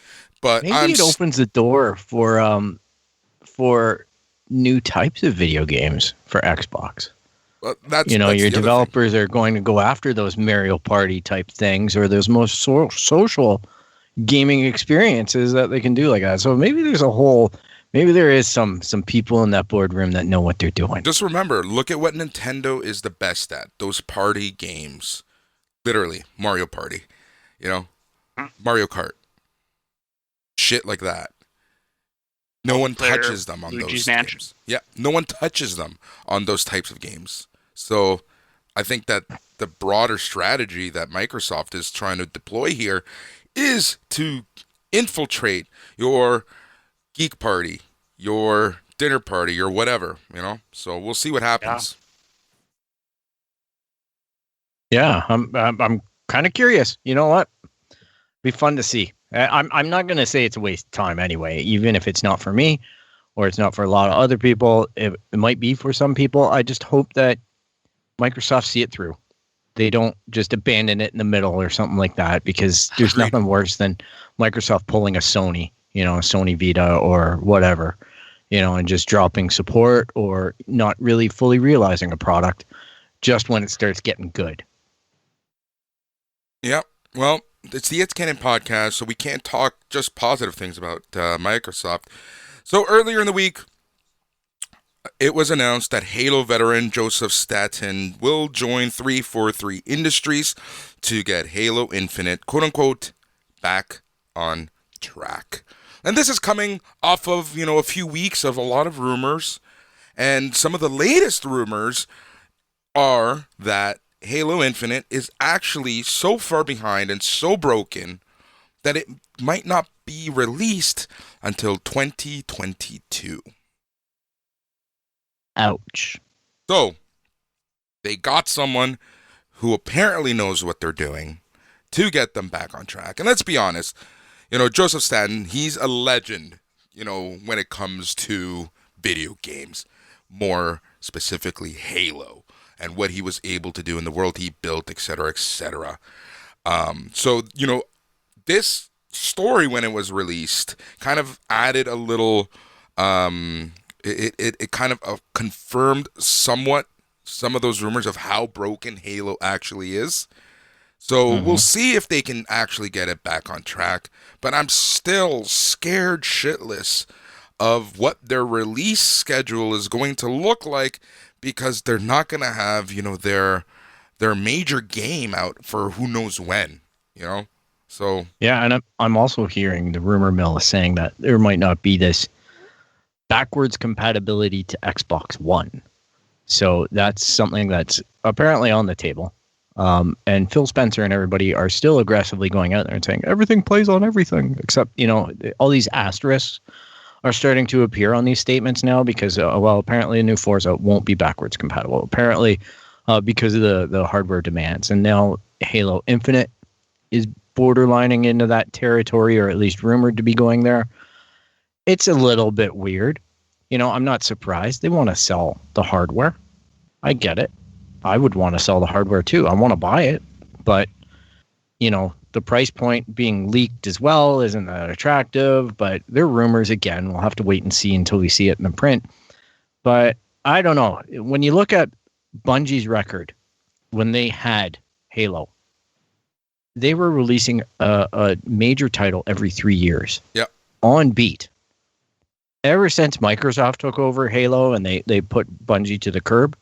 But maybe it opens the door for new types of video games for Xbox. Well, that's your developers are going to go after those Mario Party type things, or those most social gaming experiences that they can do like that. So maybe there is some people in that boardroom that know what they're doing. Just remember, look at what Nintendo is the best at. Those party games. Literally, Mario Party. Mario Kart. shit like that. No one Multiplayer, touches them on Luigi's those Mansion. games. Yeah, no one touches them on those types of games. So I think that the broader strategy that Microsoft is trying to deploy here is to infiltrate your geek party, your dinner party, or whatever, So we'll see what happens. Yeah, I'm kind of curious. You know what? Be fun to see. I'm not going to say it's a waste of time anyway, even if it's not for me or it's not for a lot of other people. It might be for some people. I just hope that Microsoft see it through. They don't just abandon it in the middle or something like that, because there's Agreed. nothing worse than Microsoft pulling a Sony, a Sony Vita or whatever, and just dropping support or not really fully realizing a product just when it starts getting good. Yep. Well, it's the It's Canon podcast, so we can't talk just positive things about Microsoft. So earlier in the week, it was announced that Halo veteran Joseph Staten will join 343 Industries to get Halo Infinite, quote unquote, back on track. And this is coming off of, a few weeks of a lot of rumors. And some of the latest rumors are that Halo Infinite is actually so far behind and so broken that it might not be released until 2022. Ouch. So, they got someone who apparently knows what they're doing to get them back on track. And let's be honest, Joseph Staten, he's a legend, when it comes to video games, more specifically Halo, and what he was able to do in the world he built, etc., etc. So, this story, when it was released, kind of added a little, it kind of confirmed somewhat some of those rumors of how broken Halo actually is. So we'll see if they can actually get it back on track. But I'm still scared shitless of what their release schedule is going to look like, because they're not going to have, their major game out for who knows when, So Yeah, and I'm also hearing the rumor mill is saying that there might not be this backwards compatibility to Xbox One. So that's something that's apparently on the table. And Phil Spencer and everybody are still aggressively going out there and saying everything plays on everything, except, all these asterisks are starting to appear on these statements now because, apparently a new Forza won't be backwards compatible. Apparently, because of the hardware demands. And now Halo Infinite is borderlining into that territory, or at least rumored to be going there. It's a little bit weird. I'm not surprised. They want to sell the hardware. I get it. I would want to sell the hardware too. I want to buy it. But, the price point being leaked as well isn't that attractive. But they're rumors again. We'll have to wait and see until we see it in the print. But I don't know. When you look at Bungie's record, when they had Halo, they were releasing a major title every 3 years. Yep. On beat. Ever since Microsoft took over Halo and they put Bungie to the curb,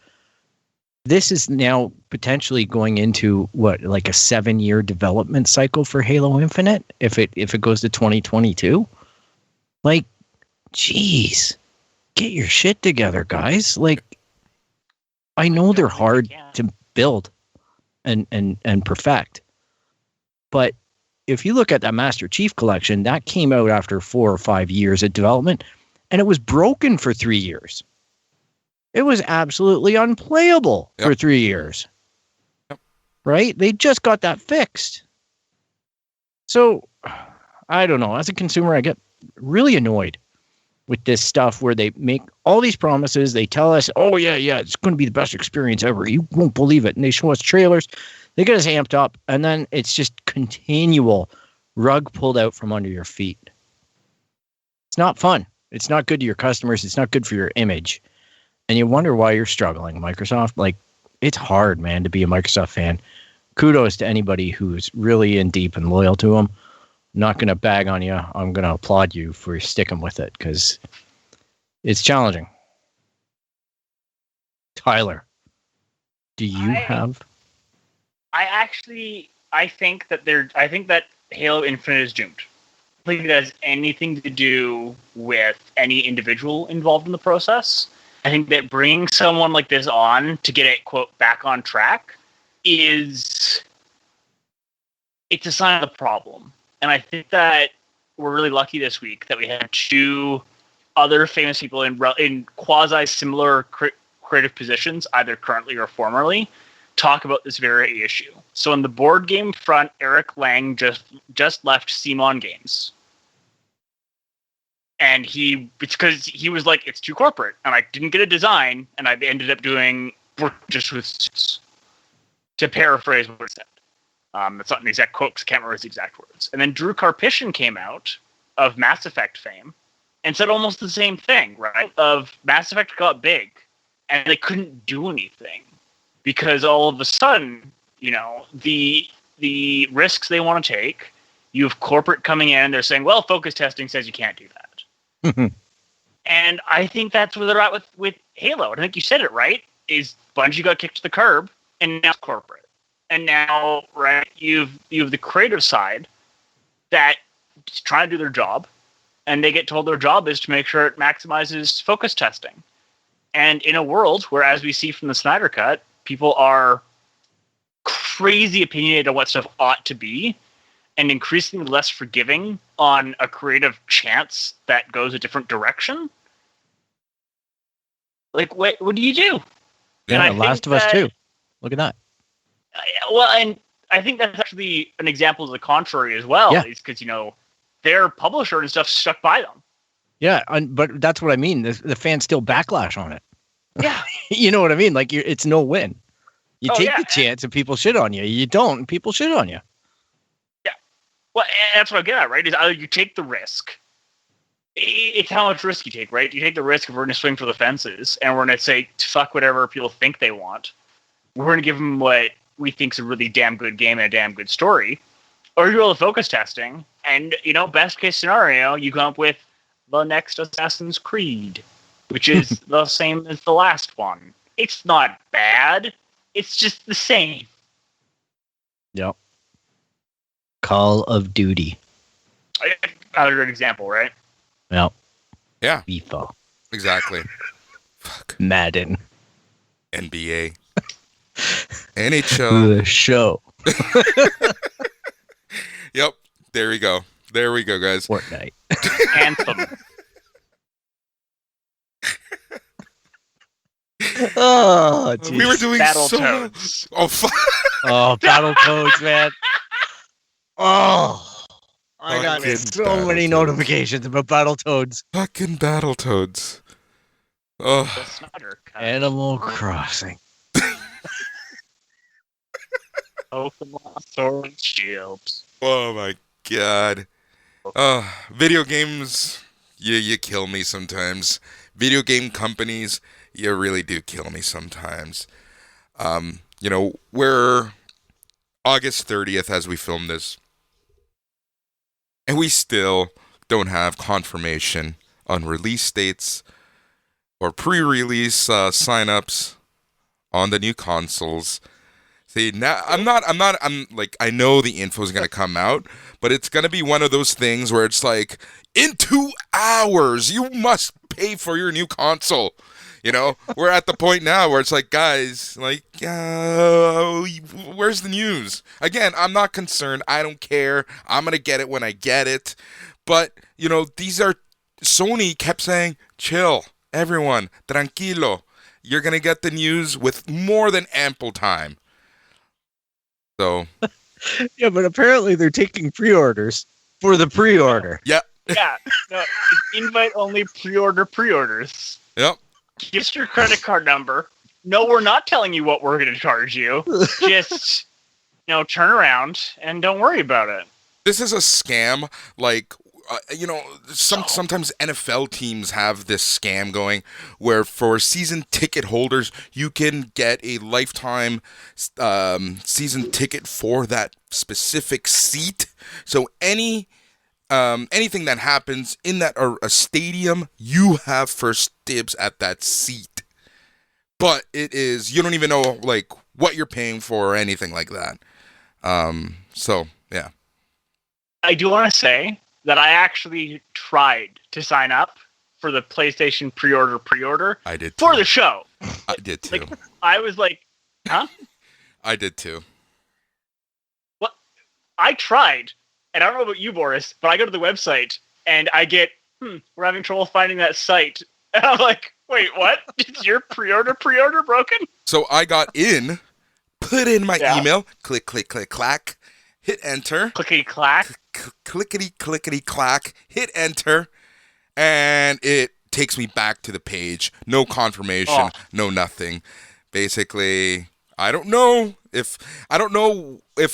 this is now potentially going into like a 7-year development cycle for Halo Infinite if it goes to 2022. Like, geez, get your shit together, guys. Like, I know they're hard to build and perfect, but if you look at that Master Chief Collection, that came out after 4 or 5 years of development, and it was broken for 3 years. It was absolutely unplayable for 3 years. Yep. Right? They just got that fixed. So, I don't know. As a consumer, I get really annoyed with this stuff where they make all these promises. They tell us, oh, yeah, it's going to be the best experience ever. You won't believe it. And they show us trailers. They get us amped up. And then it's just continual rug pulled out from under your feet. It's not fun. It's not good to your customers. It's not good for your image. And you wonder why you're struggling, Microsoft. Like, it's hard, man, to be a Microsoft fan. Kudos to anybody who's really in deep and loyal to them. Not going to bag on you. I'm going to applaud you for sticking with it because it's challenging. Tyler, do you have? I think that Halo Infinite is doomed. think it has anything to do with any individual involved in the process. I think that bringing someone like this on to get it, quote, back on track it's a sign of the problem. And I think that we're really lucky this week that we had two other famous people in quasi-similar creative positions, either currently or formerly, talk about this very issue. So in the board game front, Eric Lang just left Simon Games. And it's because he was like, it's too corporate, and I didn't get a design, and I ended up doing work just with suits, to paraphrase what it said. That's not an exact quote, because I can't remember his exact words. And then Drew Karpyshyn came out of Mass Effect fame and said almost the same thing, right? Of Mass Effect got big, and they couldn't do anything because all of a sudden, the risks they want to take, you have corporate coming in, they're saying, well, focus testing says you can't do that. And I think that's where they're at with Halo. And I think you said it right, is Bungie got kicked to the curb, and now it's corporate. And now, right, you have the creative side that's trying to do their job, and they get told their job is to make sure it maximizes focus testing. And in a world where, as we see from the Snyder Cut, people are crazy opinionated on what stuff ought to be, and increasingly less forgiving on a creative chance that goes a different direction. Like, what do you do? Yeah, Last of Us 2. Look at that. Well, and I think that's actually an example of the contrary as well. Yeah. Is because, their publisher and stuff stuck by them. Yeah, but that's what I mean. The fans still backlash on it. Yeah. You know what I mean? Like, it's no win. You take the chance and people shit on you. You don't, and people shit on you. Well, and that's what I get at, right? Is either you take the risk. It's how much risk you take, right? You take the risk of we're going to swing for the fences, and we're going to say, fuck whatever people think they want. We're going to give them what we think is a really damn good game and a damn good story. Or you do all the focus testing, and, best case scenario, you come up with the next Assassin's Creed, which is the same as the last one. It's not bad. It's just the same. Yep. Call of Duty. Another good example, right? Yep. Yeah. FIFA. Exactly. Fuck. Madden. NBA. NHL. The show. Yep. There we go. There we go, guys. Fortnite. Anthem. Oh, geez. We were doing Battletoads. Oh, fuck. Oh, Battletoads, man. Oh, I got Fucking so many Battletoads. notifications about Battletoads. Fucking Battletoads. Oh. The Snyder Cut. Animal Crossing. Pokemon Sword and Shield. Oh my god. Video games, you kill me sometimes. Video game companies, you really do kill me sometimes. We're August 30th as we film this, and we still don't have confirmation on release dates or pre-release sign-ups on the new consoles. See, now I'm like, I know the info is going to come out, but it's going to be one of those things where it's like, in 2 hours, you must pay for your new console. We're at the point now where it's like, guys, like, where's the news? Again, I'm not concerned. I don't care. I'm going to get it when I get it. But, Sony kept saying, chill, everyone, tranquilo. You're going to get the news with more than ample time. So. Yeah, but apparently they're taking pre-orders for the pre-order. Yeah. Yeah. No, invite only pre-orders. Yep. Give us your credit card number. No, we're not telling you what we're going to charge you. Just, turn around and don't worry about it. This is a scam. Like, sometimes NFL teams have this scam going where for season ticket holders, you can get a lifetime season ticket for that specific seat. So anything that happens in that a stadium, you have first dibs at that seat. But you don't even know like what you're paying for or anything like that. So yeah. I do want to say that I actually tried to sign up for the PlayStation pre-order. I did for too. the show. I did too. Like, I was like, huh? I did too. What? I tried, and I don't know about you, Boris, but I go to the website and I get, we're having trouble finding that site, and I'm like, wait, what? Is your pre-order broken? So I got in, put in my Yeah. email, click, click, click, clack, hit enter, Clickety clack. clickety, clickety, clack, hit enter, and it takes me back to the page. No confirmation, no nothing. Basically, I don't know if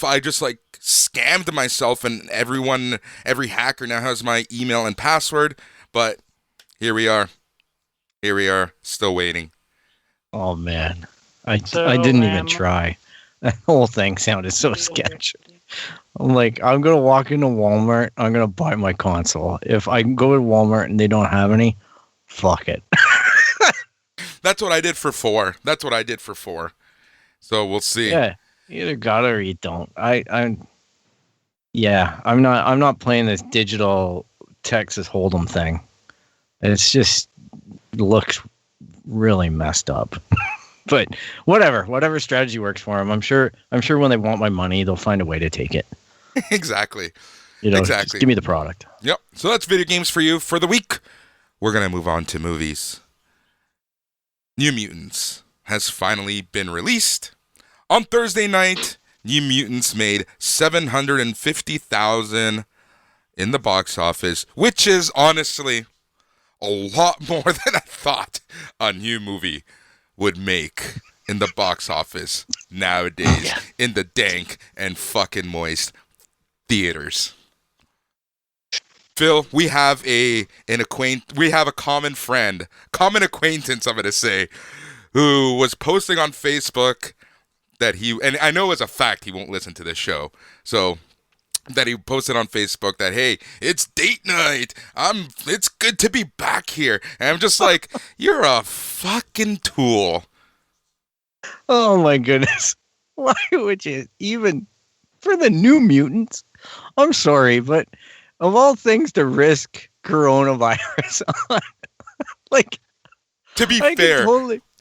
I just like scammed myself and every hacker now has my email and password, but here we are, still waiting. Oh man, I didn't even try. That whole thing sounded so sketchy. I'm like, I'm gonna walk into Walmart. I'm gonna buy my console. If I go to Walmart and they don't have any, fuck it. That's what I did for 4. So we'll see. Yeah, you either got it or you don't. I'm not playing this digital Texas Hold'em thing. It's just looks really messed up. But whatever strategy works for them. I'm sure when they want my money, they'll find a way to take it. Exactly. Just give me the product. Yep. So that's video games for you for the week. We're going to move on to movies. New Mutants has finally been released. On Thursday night, New Mutants made $750,000 in the box office, which is honestly a lot more than I thought a new movie would make in the box office nowadays in the dank and fucking moist theaters. Phil, we have a common acquaintance, I'm going to say, who was posting on Facebook that and I know as a fact he won't listen to this show, so that he posted on Facebook that, hey, it's date night. It's good to be back here. And I'm just like, you're a fucking tool. Oh my goodness. Why would you even for the New Mutants? I'm sorry, but of all things to risk coronavirus on, like, to be fair,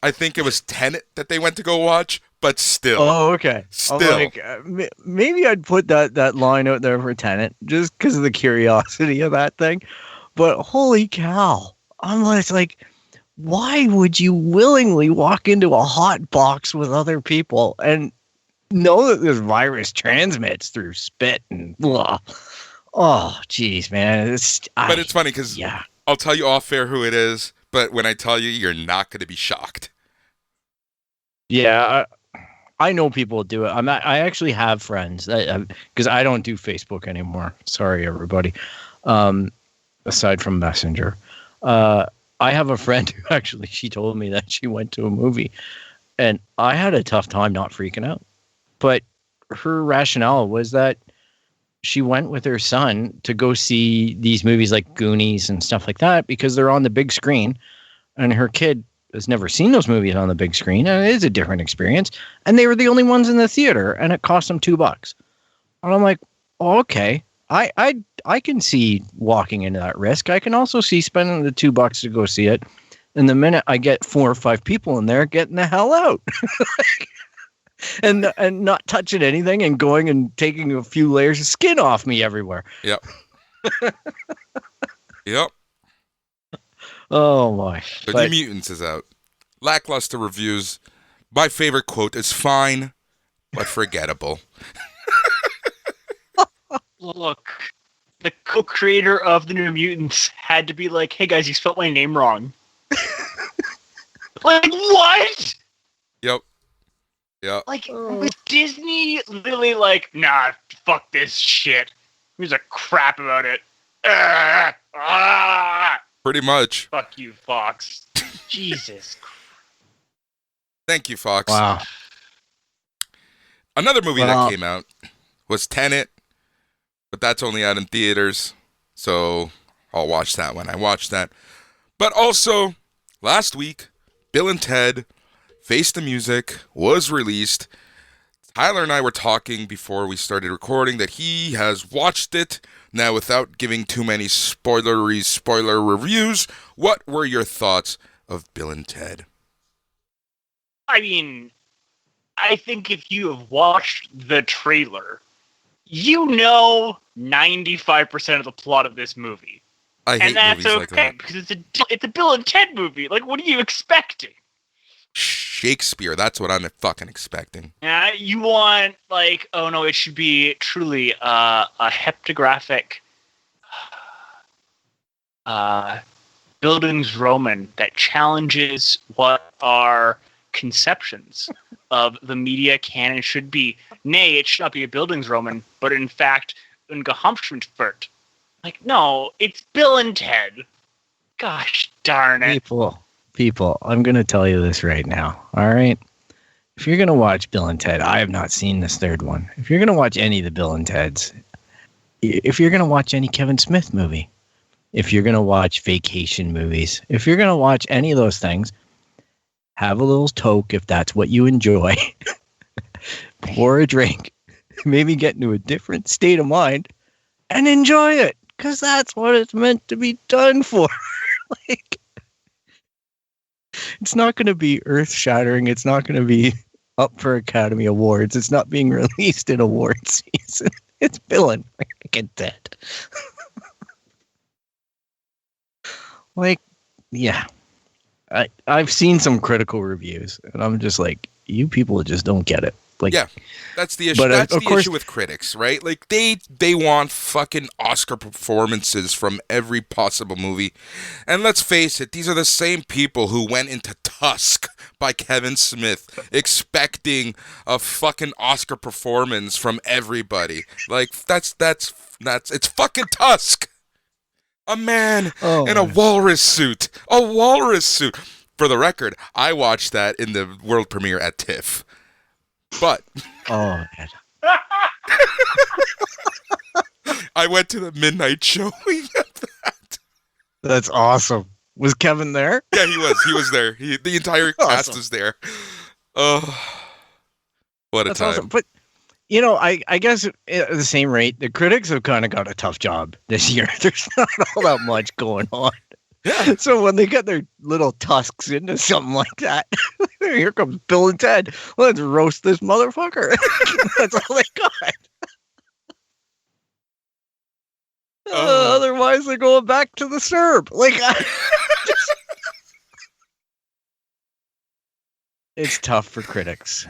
I think it was Tenet that they went to go watch, but still. Oh, okay. Still. Like, maybe I'd put that line out there for Tenet just because of the curiosity of that thing. But holy cow. I'm like, why would you willingly walk into a hot box with other people and know that this virus transmits through spit and blah? Oh, geez, man. But it's funny because I'll tell you off air who it is, but when I tell you, you're not going to be shocked. Yeah, I know people do it. I actually have friends because I don't do Facebook anymore. Sorry, everybody. Aside from Messenger, I have a friend who actually she told me that she went to a movie, and I had a tough time not freaking out. But her rationale was that she went with her son to go see these movies like Goonies and stuff like that because they're on the big screen, and her kid has never seen those movies on the big screen, and it is a different experience. And they were the only ones in the theater, and it cost them $2. And I'm like, oh, okay, I can see walking into that risk. I can also see spending the $2 to go see it. And the minute I get 4 or 5 people in there, getting the hell out. and not touching anything and going and taking a few layers of skin off me everywhere. Yep. Yep. Oh my. The New Mutants is out. Lackluster reviews. My favorite quote is fine, but forgettable. Look, the co-creator of the New Mutants had to be like, hey guys, you spelled my name wrong. Like, what? Yep. Yeah. Like, was Disney literally like, nah, fuck this shit. Who's a crap about it? Pretty much. Fuck you, Fox. Jesus. Thank you, Fox. Wow. Another movie that came out was Tenet, but that's only out in theaters, so I'll watch that when I watch that. But also, last week, Bill and Ted Face the Music was released. Tyler and I were talking before we started recording that he has watched it. Now, without giving too many spoiler reviews, what were your thoughts of Bill and Ted? I mean, I think if you have watched the trailer, you know 95% of the plot of this movie. I hate and that's movies okay, like that. because it's a Bill and Ted movie. Like, what are you expecting? Shakespeare, that's what I'm fucking expecting. Yeah, you want, like, oh no, it should be truly a heptographic Bildungsroman that challenges what our conceptions of the media canon should be. Nay, it should not be a Bildungsroman, but in fact, ein Gehampschwert. Like, no, it's Bill and Ted. Gosh darn it. People, I'm going to tell you this right now. All right. If you're going to watch Bill and Ted, I have not seen this third one. If you're going to watch any of the Bill and Teds, if you're going to watch any Kevin Smith movie, if you're going to watch vacation movies, if you're going to watch any of those things, have a little toke if that's what you enjoy. Pour a drink, maybe get into a different state of mind and enjoy it, because that's what it's meant to be done for. Like, it's not going to be earth-shattering. It's not going to be up for Academy Awards. It's not being released in award season. It's Bill and freaking Ted. Like, yeah. I've seen some critical reviews, and I'm just like, you people just don't get it. Like, yeah, that's the issue. But, that's of the course, issue with critics, right? Like they want fucking Oscar performances from every possible movie. And let's face it, these are the same people who went into Tusk by Kevin Smith expecting a fucking Oscar performance from everybody. Like that's it's fucking Tusk. A man in a walrus suit. A walrus suit. For the record, I watched that in the world premiere at TIFF. But man. I went to the midnight showing of that. That's awesome. Was Kevin there? Yeah, he was. He was there. The entire cast was there. Oh, what a That's time. awesome. But, you know, I guess at the same rate, the critics have kind of got a tough job this year. There's not all that much going on. Yeah. So when they get their little tusks into something like that, here comes Bill and Ted. Let's roast this motherfucker. That's all they got. Otherwise, they're going back to the SERB. Like, it's tough for critics,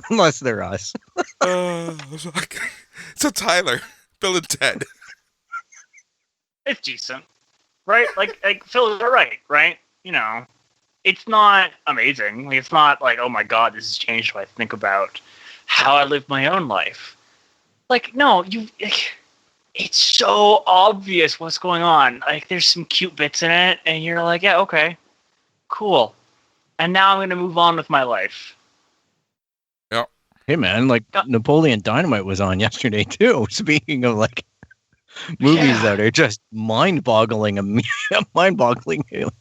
unless they're us. So Tyler, Bill and Ted. It's decent. Right? Like Phil, you're right? You know, it's not amazing. Like, it's not like, oh my god, this has changed how I think about how I live my own life. Like, no, it's so obvious what's going on. Like, there's some cute bits in it, and you're like, yeah, okay, cool. And now I'm gonna move on with my life. Yeah. Hey man, like Napoleon Dynamite was on yesterday too. Speaking of like movies that are just mind-boggling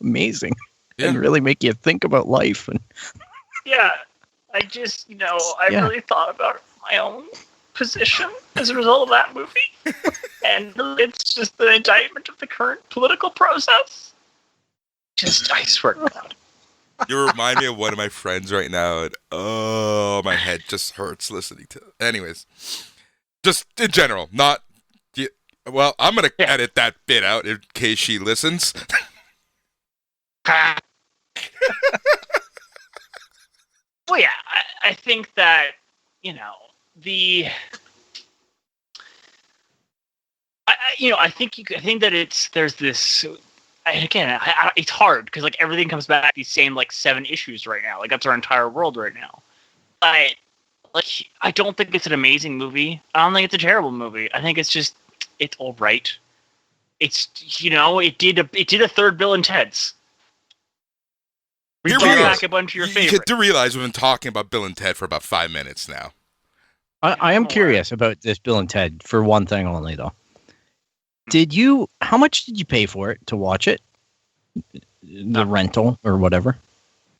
amazing, and really make you think about life. And yeah, I just, I really thought about my own position as a result of that movie, and it's just the indictment of the current political process. Just, I swear to God. You remind me of one of my friends right now, and my head just hurts listening to it. Anyways, just in general, not. Well, I'm going to edit that bit out in case she listens. Well, yeah, I think that, I think that there's this, and again, it's hard because like everything comes back to these same like 7 issues right now. Like that's our entire world right now. I don't think it's an amazing movie. I don't think it's a terrible movie. I think it's all right. It's, it did a third Bill and Ted's. We brought back a bunch of your favorites. You do realize we've been talking about Bill and Ted for about 5 minutes now. I am curious about this Bill and Ted for one thing only, though. How much did you pay for it to watch it? The rental or whatever?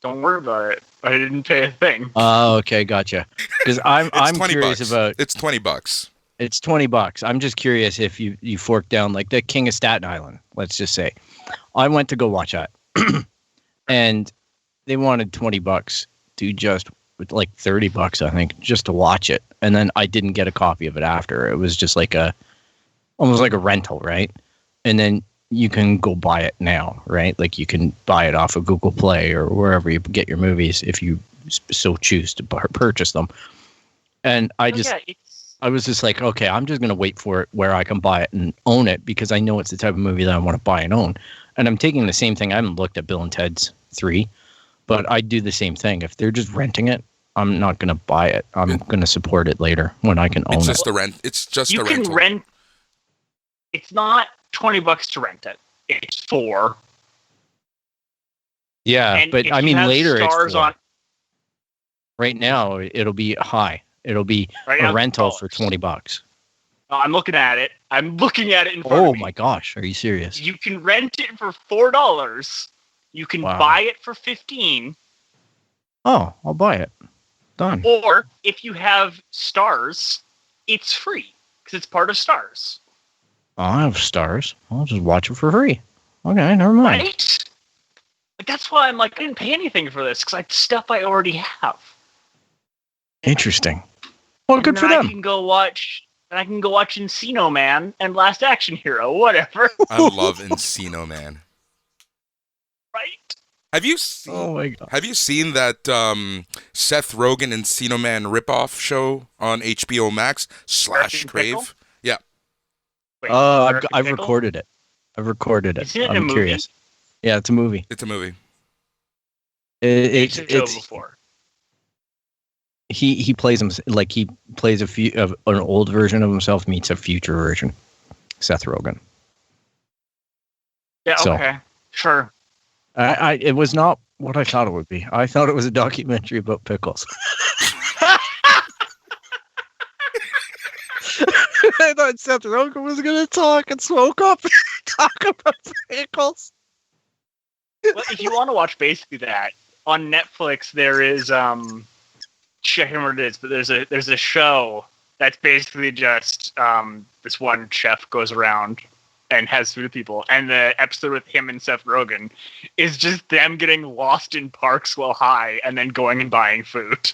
Don't worry about it. I didn't pay a thing. Oh, okay, gotcha. Because I'm curious $20. about. It's $20. It's $20. I'm just curious if you fork down like the King of Staten Island. Let's just say, I went to go watch that, and they wanted $20 to just like $30, I think, just to watch it. And then I didn't get a copy of it after. It was just like almost like a rental, right? And then you can go buy it now, right? Like you can buy it off of Google Play or wherever you get your movies if you so choose to purchase them. And I was just like, okay, I'm just going to wait for it where I can buy it and own it because I know it's the type of movie that I want to buy and own. And I'm taking the same thing. I haven't looked at Bill and Ted's 3, but I do the same thing. If they're just renting it, I'm not going to buy it. I'm going to support it later when I can own it. It's just the rent. It's just the rental. You can rent. It's not $20 to rent it. It's $4. Yeah, and but I mean later it's $4. On. Right now it'll be high. It'll be a rental for $20. I'm looking at it. I'm looking at it in front of me. Oh my gosh, are you serious? You can rent it for $4. You can buy it for $15. Oh, I'll buy it. Done. Or if you have Stars, it's free because it's part of Stars. I have Stars. I'll just watch it for free. Okay, never mind. Right? Like, that's why I'm like, I didn't pay anything for this because it's stuff I already have. Interesting. Well, good for them. I can go watch Encino Man and Last Action Hero, whatever. I love Encino Man. Right? Have you seen? Oh my god! Have you seen that Seth Rogen Encino Man ripoff show on HBO Max / Crave? Yeah. Wait, I've recorded it. I've recorded it. Isn't it I'm a movie? curious. Yeah, it's a movie. It's a movie. It's before. He plays him like he plays an old version of himself meets a future version. Seth Rogen. Yeah. Okay. Sure. It was not what I thought it would be. I thought it was a documentary about pickles. I thought Seth Rogen was going to talk and smoke up and talk about pickles. Well, if you want to watch basically that, on Netflix there is check what it is, but there's a show that's basically just this one chef goes around and has food with people, and the episode with him and Seth Rogen is just them getting lost in parks while high and then going and buying food.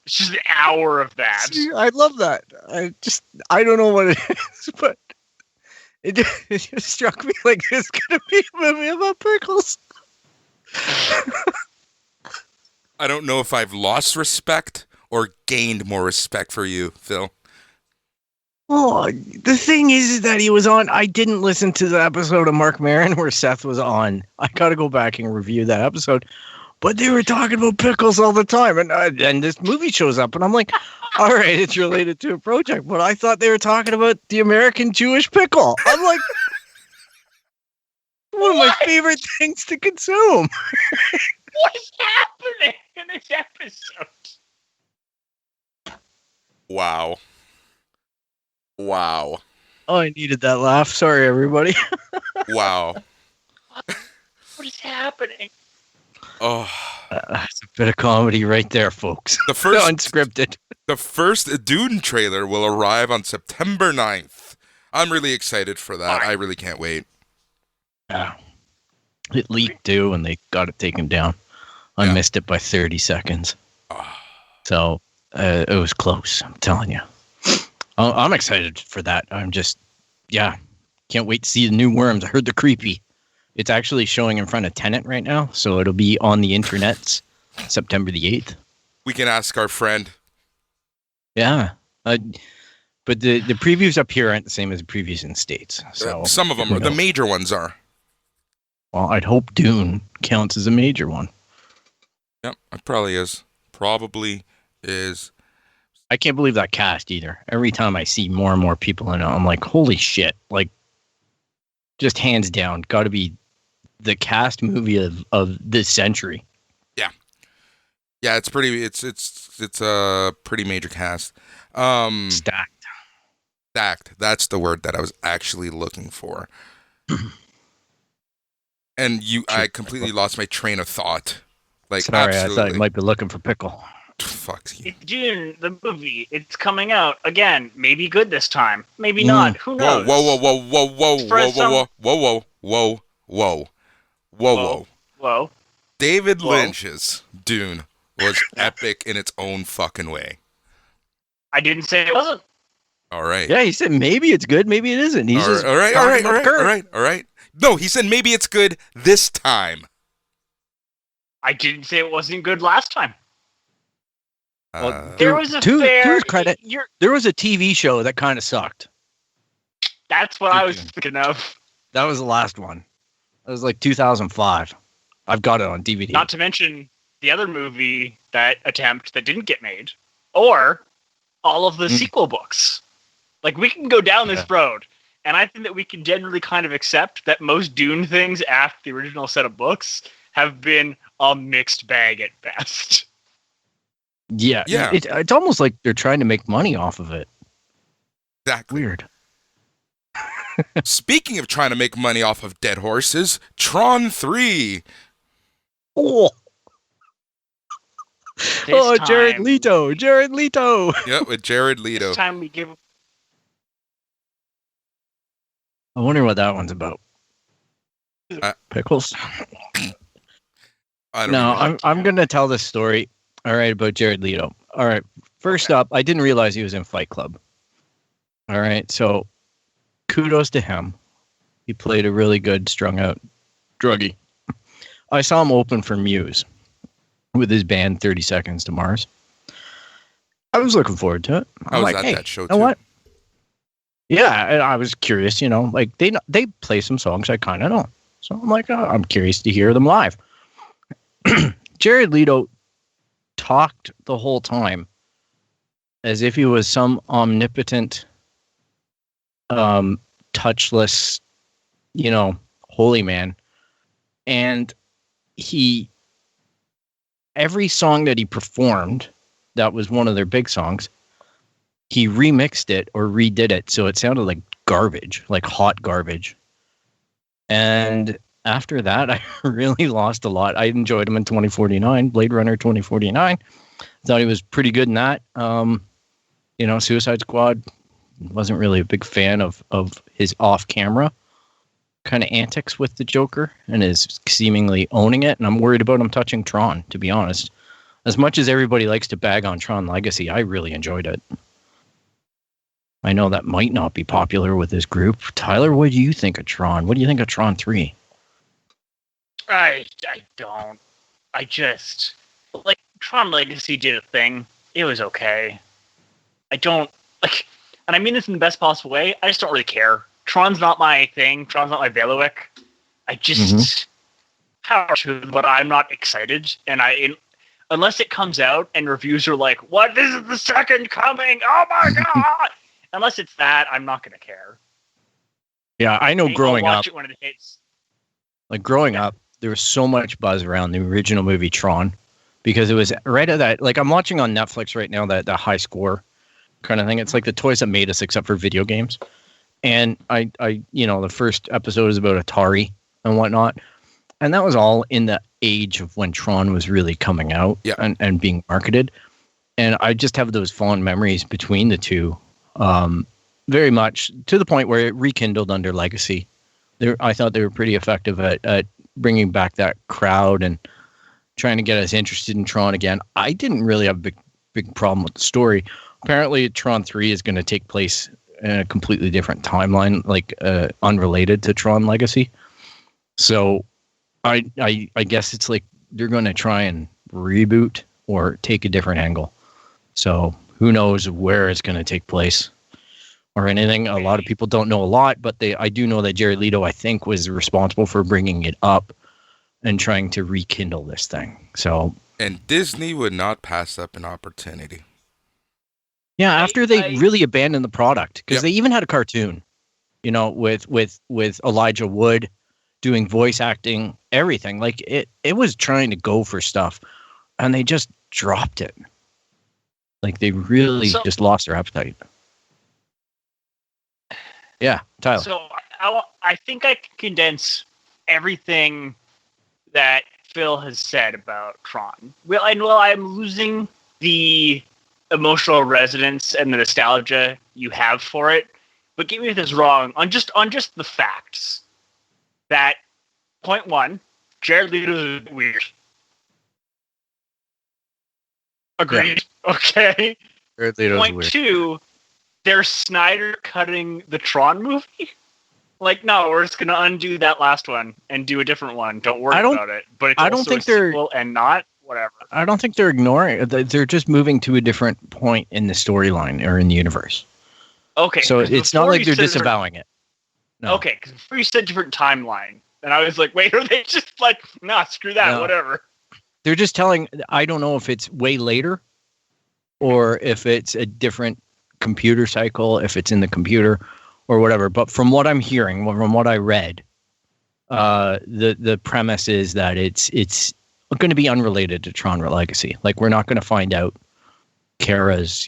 It's just an hour of that. See, I love that. I don't know what it is, but it just struck me like it's gonna be a movie about pickles. I don't know if I've lost respect or gained more respect for you, Phil. Oh, the thing is that he was on. I didn't listen to the episode of Mark Maron where Seth was on. I got to go back and review that episode. But they were talking about pickles all the time, and this movie shows up, and I'm like, all right, it's related to a project, but I thought they were talking about the American Jewish pickle. I'm like, one of my favorite things to consume. What is happening in this episode? Wow. Oh, I needed that laugh. Sorry, everybody. Wow. What is happening? Oh, it's a bit of comedy right there, folks. The first unscripted. The first Dune trailer will arrive on September 9th. I'm really excited for that. I really can't wait. Yeah. It leaked too, and they got it taken down. I missed it by 30 seconds. So it was close, I'm telling you. I'm excited for that. I'm just, can't wait to see the new Worms. I heard the creepy. It's actually showing in front of Tenet right now, so it'll be on the internets September the 8th. We can ask our friend. Yeah. But the previews up here aren't the same as the previews in the States. So some of them are. The major ones are. Well, I'd hope Dune counts as a major one. Yep, it probably is. Probably is. I can't believe that cast either. Every time I see more and more people in it, I'm like, holy shit. Like, just hands down, got to be the cast movie of this century. Yeah. Yeah, it's a pretty major cast. Stacked. That's the word that I was actually looking for. And I completely lost my train of thought. Like, Sorry, absolutely. I thought you might be looking for pickle. Fuck you. June, the movie, it's coming out again. Maybe good this time. Maybe not. Who Whoa, knows? whoa. Whoa. David Whoa. Lynch's Dune was epic in its own fucking way. I didn't say it wasn't. All right. Yeah, he said maybe it's good, maybe it isn't. He's just all right. No, he said maybe it's good this time. I didn't say it wasn't good last time. Well, There was a to fair... his credit, there was a TV show that kind of sucked. That's what I was thinking of. That was the last one. That was like 2005. I've got it on DVD. Not to mention the other movie that didn't get made. Or all of the sequel books. Like, we can go down this road. And I think that we can generally kind of accept that most Dune things after the original set of books have been a mixed bag at best. Yeah. It's almost like they're trying to make money off of it. Exactly. Weird. Speaking of trying to make money off of dead horses, Tron 3. Oh, Jared Leto. Yeah, with Jared Leto. This time we give... I wonder what that one's about. Pickles? I'm going to tell this story, all right, about Jared Leto. All right, first up, I didn't realize he was in Fight Club. All right, so kudos to him. He played a really good, strung-out druggie. I saw him open for Muse with his band 30 Seconds to Mars. I was looking forward to it. I was at that show, too. You know what? Yeah, and I was curious, like they play some songs I kind of know. So I'm like, I'm curious to hear them live. Jared Leto talked the whole time as if he was some omnipotent, touchless, holy man. And every song that he performed, that was one of their big songs, he remixed it or redid it so it sounded like garbage, like hot garbage. And after that, I really lost a lot. I enjoyed him in 2049, Blade Runner 2049. Thought he was pretty good in that. Suicide Squad, wasn't really a big fan of his off-camera kind of antics with the Joker and is seemingly owning it. And I'm worried about him touching Tron, to be honest. As much as everybody likes to bag on Tron Legacy, I really enjoyed it. I know that might not be popular with this group. Tyler, what do you think of Tron? What do you think of Tron 3? I don't. I just... Like, Tron Legacy did a thing. It was okay. I don't... Like, and I mean this in the best possible way, I just don't really care. Tron's not my thing. Tron's not my bailiwick. I just... But I'm not excited. And unless it comes out and reviews are like, what? This is the second coming! Oh my god! Unless it's that, I'm not going to care. Yeah, I know growing up... It when it hits. Like, growing up, there was so much buzz around the original movie Tron because it was right at that... Like, I'm watching on Netflix right now that high score kind of thing. It's like the toys that made us except for video games. And I the first episode is about Atari and whatnot. And that was all in the age of when Tron was really coming out and being marketed. And I just have those fond memories between the two. Very much to the point where it rekindled under Legacy. I thought they were pretty effective at bringing back that crowd and trying to get us interested in Tron again. I didn't really have a big problem with the story. Apparently, Tron 3 is going to take place in a completely different timeline, like unrelated to Tron Legacy. So I guess it's like they're going to try and reboot or take a different angle. So who knows where it's going to take place or anything. A lot of people don't know a lot, but I do know that Jared Leto, I think, was responsible for bringing it up and trying to rekindle this thing. So, and Disney would not pass up an opportunity. Yeah, after they really abandoned the product, because they even had a cartoon, with Elijah Wood doing voice acting, everything. Like it was trying to go for stuff, and they just dropped it. Like they really just lost their appetite. Yeah, Tyler. So I think I can condense everything that Phil has said about Tron. Well, I'm losing the emotional resonance and the nostalgia you have for it. But get me if this wrong on just the facts. That point one, Jared Leto is weird. Agreed. Yeah. Okay. Jared Leto's point weird. two, there's Snyder cutting the Tron movie. Like, no, we're just gonna undo that last one and do a different one. Don't worry about it. But it's also a sequel and not whatever. I don't think they're ignoring it. They're just moving to a different point in the storyline or in the universe. Okay. So it's not like they're disavowing it. No. Okay, because before you said different timeline, and I was like, wait, are they just like, nah, screw that, whatever. They're just telling, I don't know if it's way later or if it's a different computer cycle, if it's in the computer or whatever. But from what I'm hearing, from what I read, the premise is that it's going to be unrelated to Tron Legacy. Like, we're not going to find out Kara's,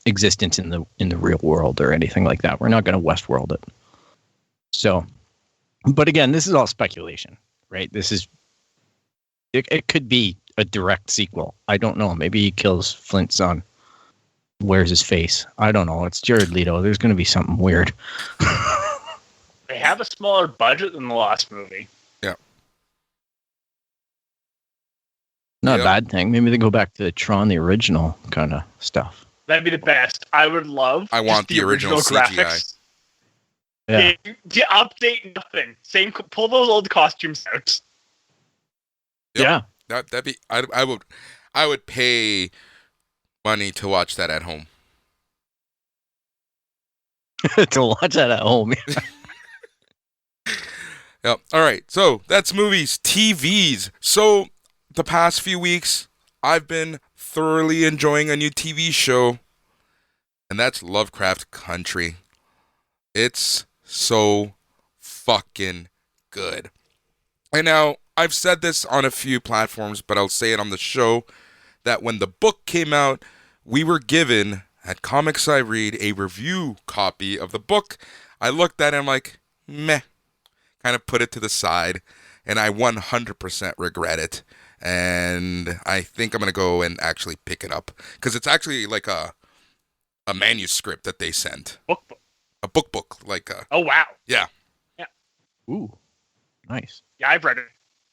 existence in the real world or anything like that. We're not going to Westworld it. So, but again, this is all speculation, right? This is, it could be a direct sequel. I don't know. Maybe he kills Flint's son. Wears his face. I don't know. It's Jared Leto. There's going to be something weird. They have a smaller budget than the last movie. Yeah. Not a bad thing. Maybe they go back to Tron, the original kind of stuff. That'd be the best. I would love. I want the original CGI. Graphics. Yeah. Update nothing. Same. Pull those old costumes out. Yep. Yeah. That'd be. I would pay money to watch that at home. To watch that at home. Yep. All right. So that's movies, TVs. So the past few weeks, I've been thoroughly enjoying a new TV show, and that's Lovecraft Country. It's so fucking good. And now, I've said this on a few platforms, but I'll say it on the show, that when the book came out, we were given, at Comics I Read, a review copy of the book. I looked at it and I'm like, meh. Kind of put it to the side, and I 100% regret it. And I think I'm going to go and actually pick it up, because it's actually like a manuscript that they sent. Book. A book, like a... Oh, wow. Yeah. Yeah. Ooh, nice. Yeah, I've read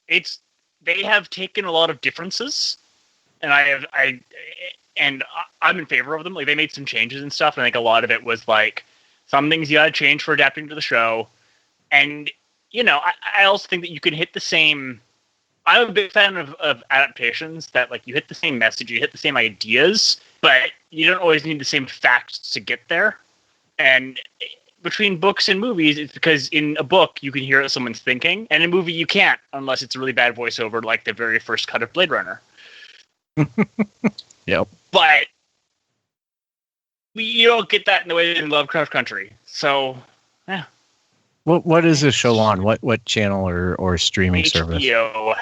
it. They have taken a lot of differences, and I'm in favor of them. Like, they made some changes and stuff, and I think a lot of it was like some things you gotta change for adapting to the show. And, I also think that you can hit the same... I'm a big fan of adaptations that, like, you hit the same message, you hit the same ideas, but you don't always need the same facts to get there. And between books and movies, it's because in a book, you can hear what someone's thinking, and in a movie, you can't, unless it's a really bad voiceover, like the very first cut of Blade Runner. Yep. But you don't get that in the way in Lovecraft Country. So, yeah. What is this show on? What channel or streaming service? HBO.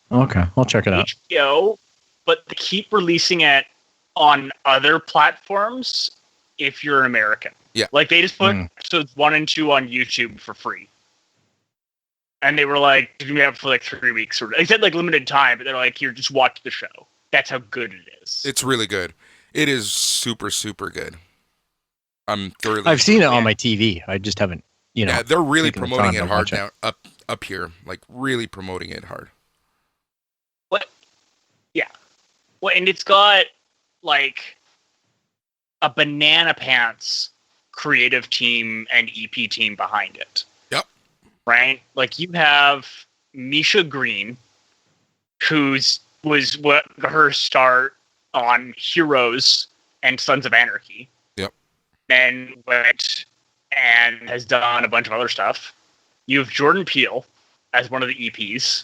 Okay, I'll check it out. HBO, but they keep releasing it on other platforms if you're an American. Yeah. Like, they just put episodes 1 and 2 on YouTube for free. And they were like, you can have it for like 3 weeks. They said like limited time, but they're like, here, just watch the show. That's how good it is. It's really good. It is super, super good. I'm thoroughly... I've seen it on my TV. I just haven't, Yeah, they're really promoting it hard now, up here. Like, really promoting it hard. What? Yeah. Well, and it's got, like, a banana pants creative team and EP team behind it. Yep. Right? Like, you have Misha Green, was her start on Heroes and Sons of Anarchy. Yep. Then went and has done a bunch of other stuff. You have Jordan Peele as one of the EPs.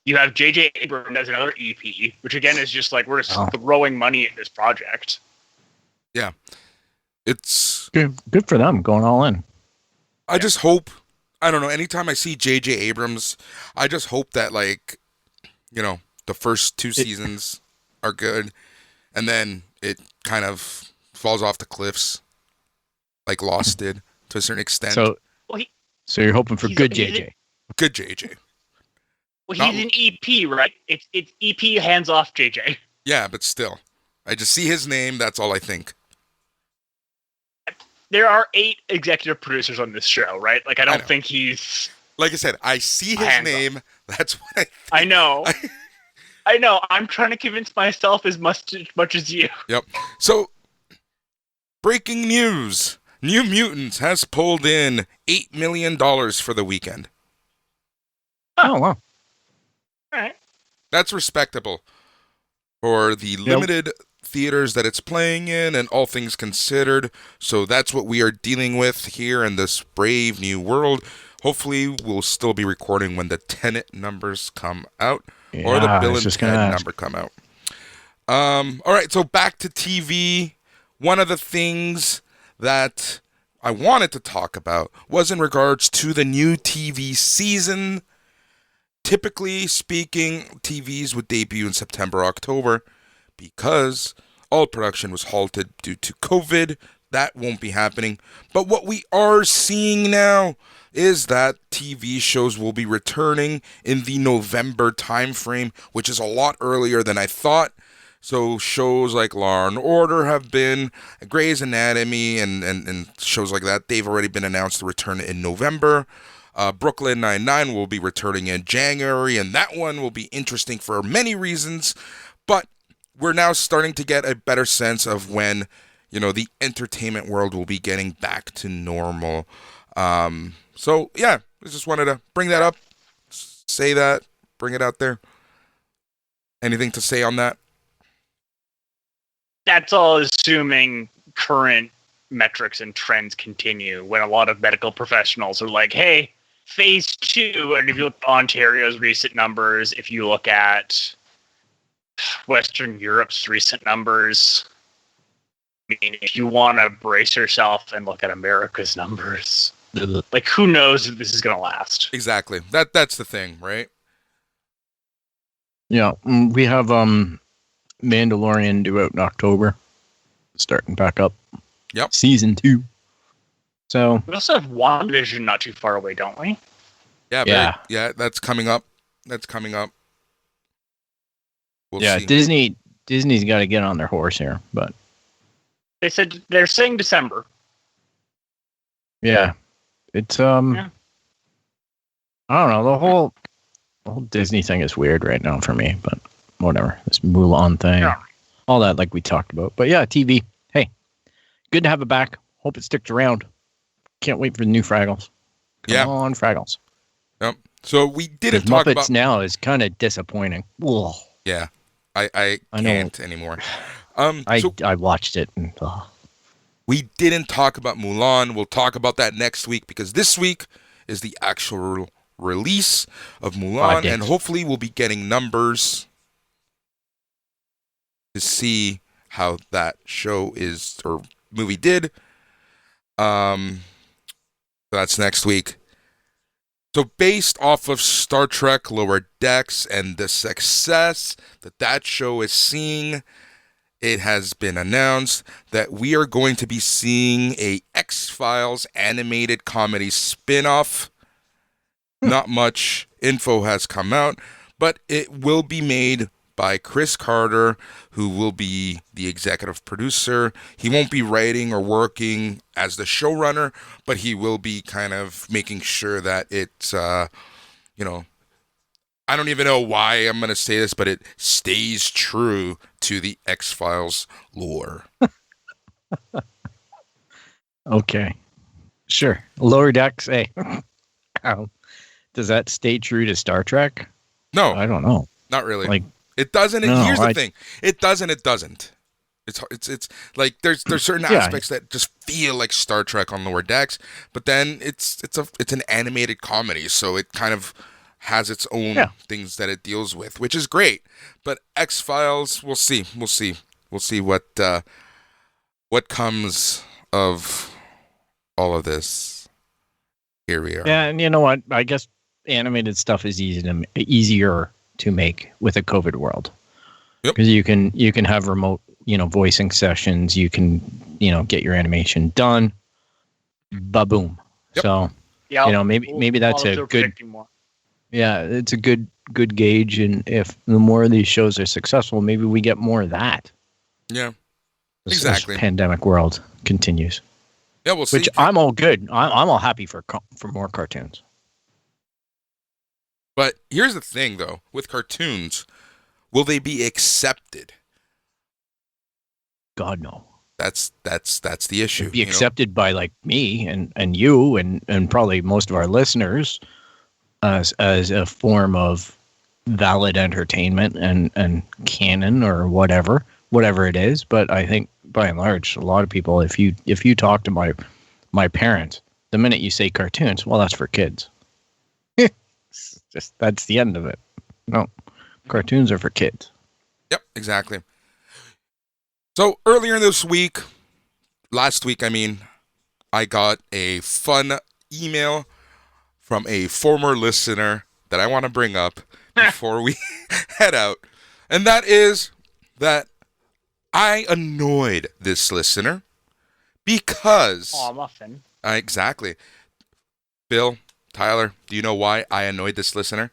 You have J.J. Abrams as another EP, which again is just like, we're just throwing money at this project. Yeah. It's good for them going all in. I just hope, I don't know, anytime I see J.J. Abrams, I just hope that, like, the first 2 seasons are good, and then it kind of falls off the cliffs, like Lost did, to a certain extent. So you're hoping for good JJ. Good JJ. Well, Not- he's an EP, right? It's EP hands off JJ. Yeah, but still. I just see his name, that's all I think. There are 8 executive producers on this show, right? Like, I know. don't think he's... Like I said, I see his Hands name, that's what I think. I know. I know. I'm trying to convince myself as much as you. Yep. So, breaking news. New Mutants has pulled in $8 million for the weekend. Oh, wow. All right. That's respectable for the limited theaters that it's playing in and all things considered. So that's what we are dealing with here in this brave new world. Hopefully, we'll still be recording when the Tenet numbers come out. Or the Bill and Ted number come out. All right, so back to TV. One of the things that I wanted to talk about was in regards to the new TV season. Typically speaking, TVs would debut in September, October, because all production was halted due to COVID. That won't be happening. But what we are seeing now is that TV shows will be returning in the November timeframe, which is a lot earlier than I thought. So shows like Law and Order have been, Grey's Anatomy and shows like that, they've already been announced to return in November. Brooklyn Nine-Nine will be returning in January, and that one will be interesting for many reasons. But we're now starting to get a better sense of when, the entertainment world will be getting back to normal. So, yeah, I just wanted to bring that up, say that, bring it out there. Anything to say on that? That's all assuming current metrics and trends continue, when a lot of medical professionals are like, hey, phase 2, and if you look at Ontario's recent numbers, if you look at Western Europe's recent numbers, I mean, if you want to brace yourself and look at America's numbers, like, who knows if this is going to last? Exactly. That's the thing, right? Yeah, we have Mandalorian due out in October, starting back up. Yep. Season 2. So We also have WandaVision not too far away, don't we? Yeah. That's coming up. We'll see. Disney's got to get on their horse here, but They're saying December. yeah, it's I don't know, the whole Disney thing is weird right now for me, but whatever. This Mulan thing, all that, like we talked about. But yeah, TV. Hey, good to have it back. Hope it sticks around. Can't wait for the new Fraggles. Come on, Fraggles. Yep. So we didn't Muppets talk about now is kind of disappointing. Ugh. Yeah, I can't anymore. I watched it and we didn't talk about Mulan. We'll talk about that next week, because this week is the actual release of Mulan, and hopefully we'll be getting numbers to see how that show is, or movie did. That's next week. So based off of Star Trek Lower Decks and the success that show is seeing, it has been announced that we are going to be seeing a X-Files animated comedy spin-off. Not much info has come out, but it will be made by Chris Carter, who will be the executive producer. He won't be writing or working as the showrunner, but he will be kind of making sure that it's, I don't even know why I'm going to say this, but it stays true to the X-Files lore. okay. Sure. Lower Decks, hey. Does that stay true to Star Trek? No. I don't know. Not really. Like, it doesn't. And here's the thing. It doesn't. It doesn't. It's like there's certain aspects that just feel like Star Trek on Lower Decks, but then it's an animated comedy, so it kind of has its own things that it deals with, which is great. But X-Files, we'll see what comes of all of this. Here we are. Yeah, and you know what? I guess animated stuff is easier to make with a COVID world, because you can have remote, voicing sessions. You can, get your animation done. Ba-boom. Yep. So, maybe that's a good. Yeah, it's a good gauge, and if the more of these shows are successful, maybe we get more of that. Yeah, As exactly. pandemic world continues. Yeah, we'll see. Which I'm all good. I'm all happy for more cartoons. But here's the thing, though, with cartoons, will they be accepted? God, no. That's the issue. It'd be accepted by like me and you and probably most of our listeners as a form of valid entertainment and canon or whatever it is. But I think by and large, a lot of people, if you talk to my parents, the minute you say cartoons, well, that's for kids. Just that's the end of it. No, cartoons are for kids. Yep, exactly. So earlier this week, last week, I got a fun email from a former listener that I want to bring up before we head out. And that is that I annoyed this listener because... Aw, muffin. Exactly. Bill, Tyler, do you know why I annoyed this listener?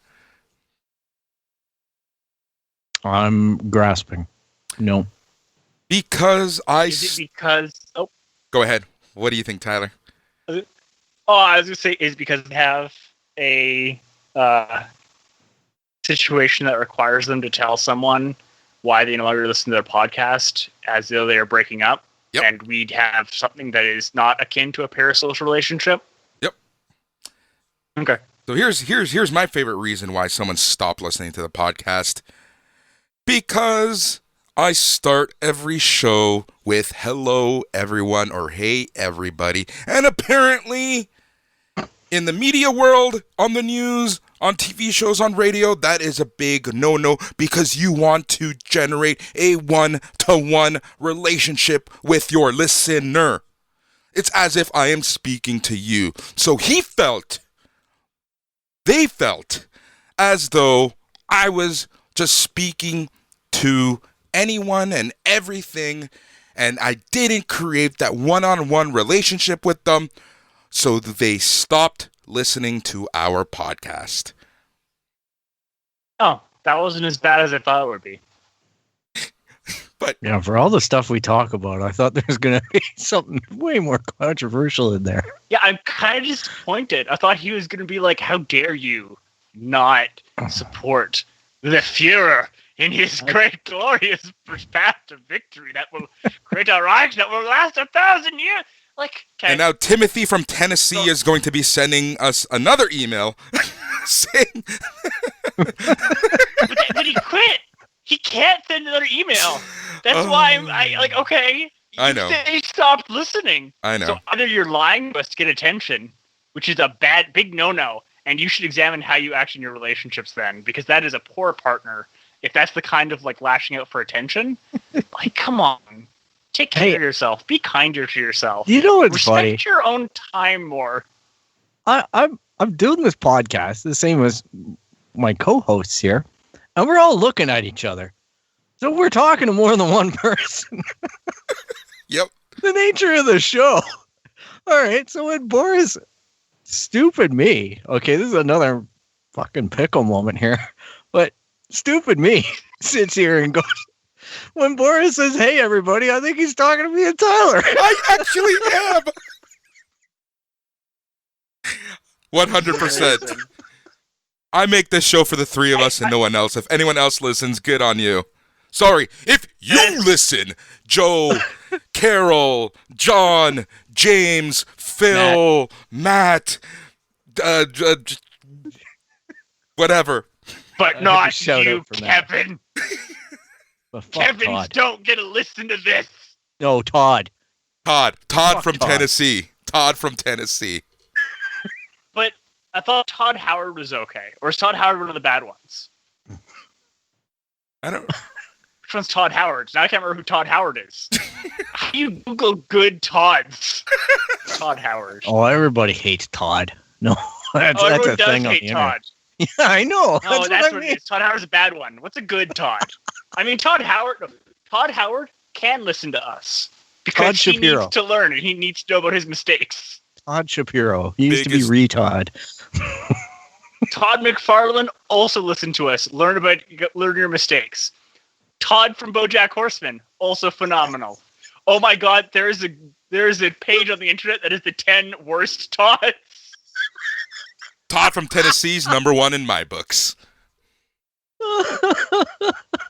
I'm grasping. No. Because Is it because... Oh, Go ahead. What do you think, Tyler? I was going to say, is it because they have a situation that requires them to tell someone why they no longer listen to their podcast as though they are breaking up? Yep. And we'd have something that is not akin to a parasocial relationship? Yep. Okay. So here's my favorite reason why someone stopped listening to the podcast. Because I start every show with hello everyone or hey everybody. And apparently in the media world, on the news, on TV shows, on radio, that is a big no-no because you want to generate a one-to-one relationship with your listener. It's as if I am speaking to you. So they felt as though I was just speaking to anyone and everything, and I didn't create that one-on-one relationship with them, so they stopped listening to our podcast. Oh, that wasn't as bad as I thought it would be. But yeah, for all the stuff we talk about, I thought there was going to be something way more controversial in there. Yeah, I'm kind of disappointed. I thought he was going to be like, how dare you not support the Fuhrer in his great, glorious path to victory that will create a Reich that will last 1,000 years. Like, okay. And now Timothy from Tennessee is going to be sending us another email saying... but he quit. He can't send another email. That's why I like, okay. I know. He stopped listening. I know. So either you're lying to us to get attention, which is a big no-no, and you should examine how you act in your relationships then, because that is a poor partner. If that's the kind of like lashing out for attention, like, come on. Take care of yourself. Be kinder to yourself. You know what's funny? Respect your own time more. I'm doing this podcast the same as my co-hosts here, and we're all looking at each other. So we're talking to more than one person. Yep. The nature of the show. All right. So when Boris, stupid me, okay, this is another fucking pickle moment here, but stupid me sits here and goes, when Boris says, hey, everybody, I think he's talking to me and Tyler. I actually am. 100%. I make this show for the three of us and no one else. If anyone else listens, good on you. Sorry, if you listen, Joe, Carol, John, James, Phil, Matt, whatever. But not you, Kevin. Kevin, Todd. don't get to listen to this. No, Todd. Todd from Todd. Tennessee. Todd from Tennessee. But I thought Todd Howard was okay. Or is Todd Howard one of the bad ones? I don't... Which one's Todd Howard? Now I can't remember who Todd Howard is. How do you Google good Todds? Todd Howard. Oh, everybody hates Todd. No, that's a everyone does thing on hate the internet. Todd. Yeah, I know. No, that's what I mean. it is. Todd Howard's a bad one. What's a good Todd? I mean, Todd Howard can listen to us because Todd he Shapiro. needs to learn and he needs to know about his mistakes. Todd Shapiro. He used to Biggest- be retard. Todd McFarlane, also listen to us. Learn your mistakes. Todd from BoJack Horseman, also phenomenal. Oh my God, there is a page on the internet that is the 10 worst Todds. Todd from Tennessee's number one in my books.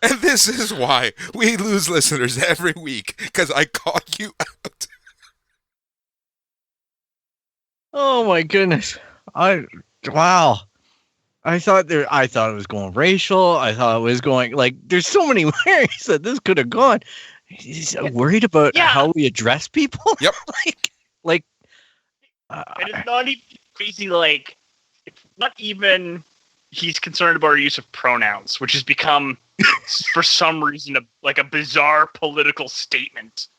And this is why we lose listeners every week, because I call you out. Oh my goodness. Wow. I thought it was going racial. I thought it was going like there's so many ways that this could have gone. He's worried about how we address people. Yep. And it's not even crazy. Like, it's not even he's concerned about our use of pronouns, which has become, for some reason, a bizarre political statement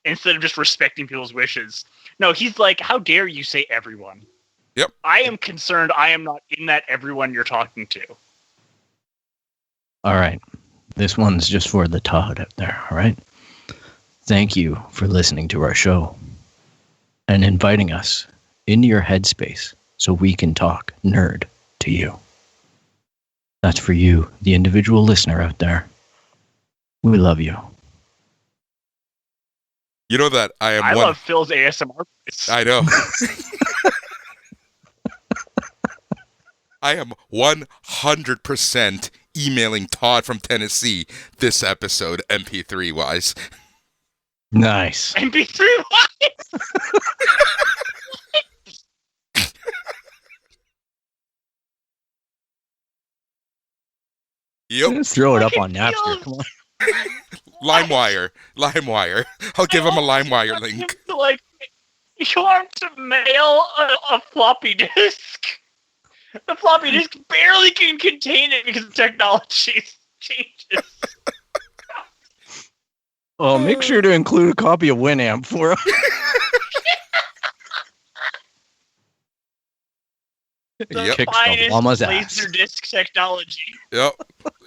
instead of just respecting people's wishes. No, he's like, how dare you say everyone? Yep. I am concerned I am not in that everyone you're talking to. All right. This one's just for the Todd out there, all right? Thank you for listening to our show and inviting us into your headspace so we can talk nerd to you. That's for you, the individual listener out there. We love you. You know that I love Phil's ASMR voice. I know. I am 100% emailing Todd from Tennessee this episode, MP3 wise. Nice. MP3 wise? Yep. Let's throw it up on Napster. Come on. LimeWire. I'll give him a LimeWire link. Like, you want to mail a floppy disk. The floppy disk barely can contain it because the technology changes. Oh, make sure to include a copy of Winamp for him. Yep. Kicks the llama's ass. Laserdisc technology. Yep.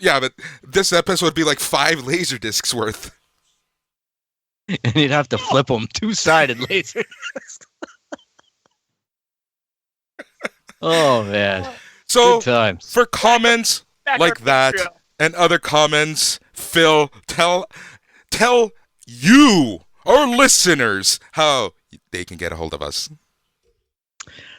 Yeah, but this episode would be like 5 laser discs worth. And you'd have to flip them 2-sided laser. Oh man. So good times. For comments like that Patreon. and other comments, Phil, tell you, our listeners, how they can get a hold of us.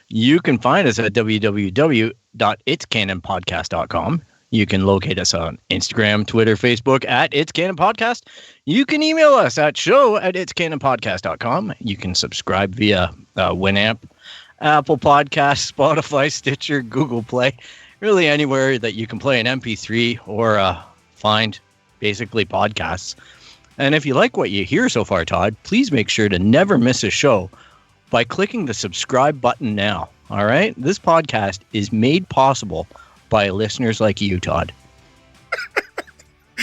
You can find us at www.itscanonpodcast.com. You can locate us on Instagram, Twitter, Facebook at It's Canon Podcast. You can email us at show@itscanonpodcast.com. You can subscribe via Winamp, Apple Podcasts, Spotify, Stitcher, Google Play, really anywhere that you can play an MP3 or find basically podcasts. And if you like what you hear so far, Todd, please make sure to never miss a show by clicking the subscribe button now. All right? This podcast is made possible by listeners like you, Todd.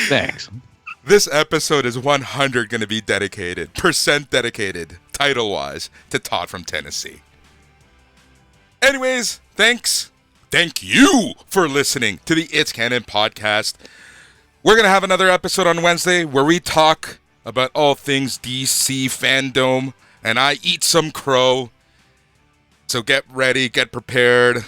Thanks. This episode is 100 going to be dedicated, title-wise, to Todd from Tennessee. Anyways, thanks. Thank you for listening to the It's Canon podcast. We're going to have another episode on Wednesday where we talk about all things DC fandom, and I eat some crow. So get ready, get prepared.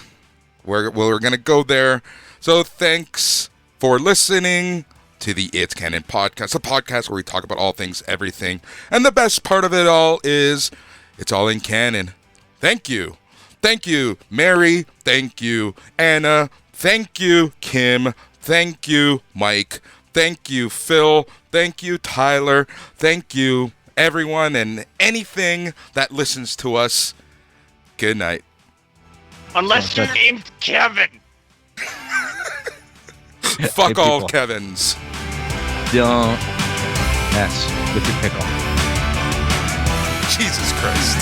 We're going to go there. So thanks for listening to the It's Canon podcast, a podcast where we talk about all things, everything. And the best part of it all is it's all in canon. Thank you. Thank you, Mary. Thank you, Anna. Thank you, Kim. Thank you, Mike. Thank you, Phil. Thank you, Tyler. Thank you, everyone and anything that listens to us. Good night. Unless your name's Kevin. Fuck Hey, all people. Kevins. Don't mess with your pickle. Jesus Christ.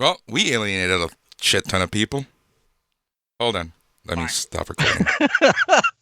Well, we alienated a shit ton of people. Hold on. Let me stop recording.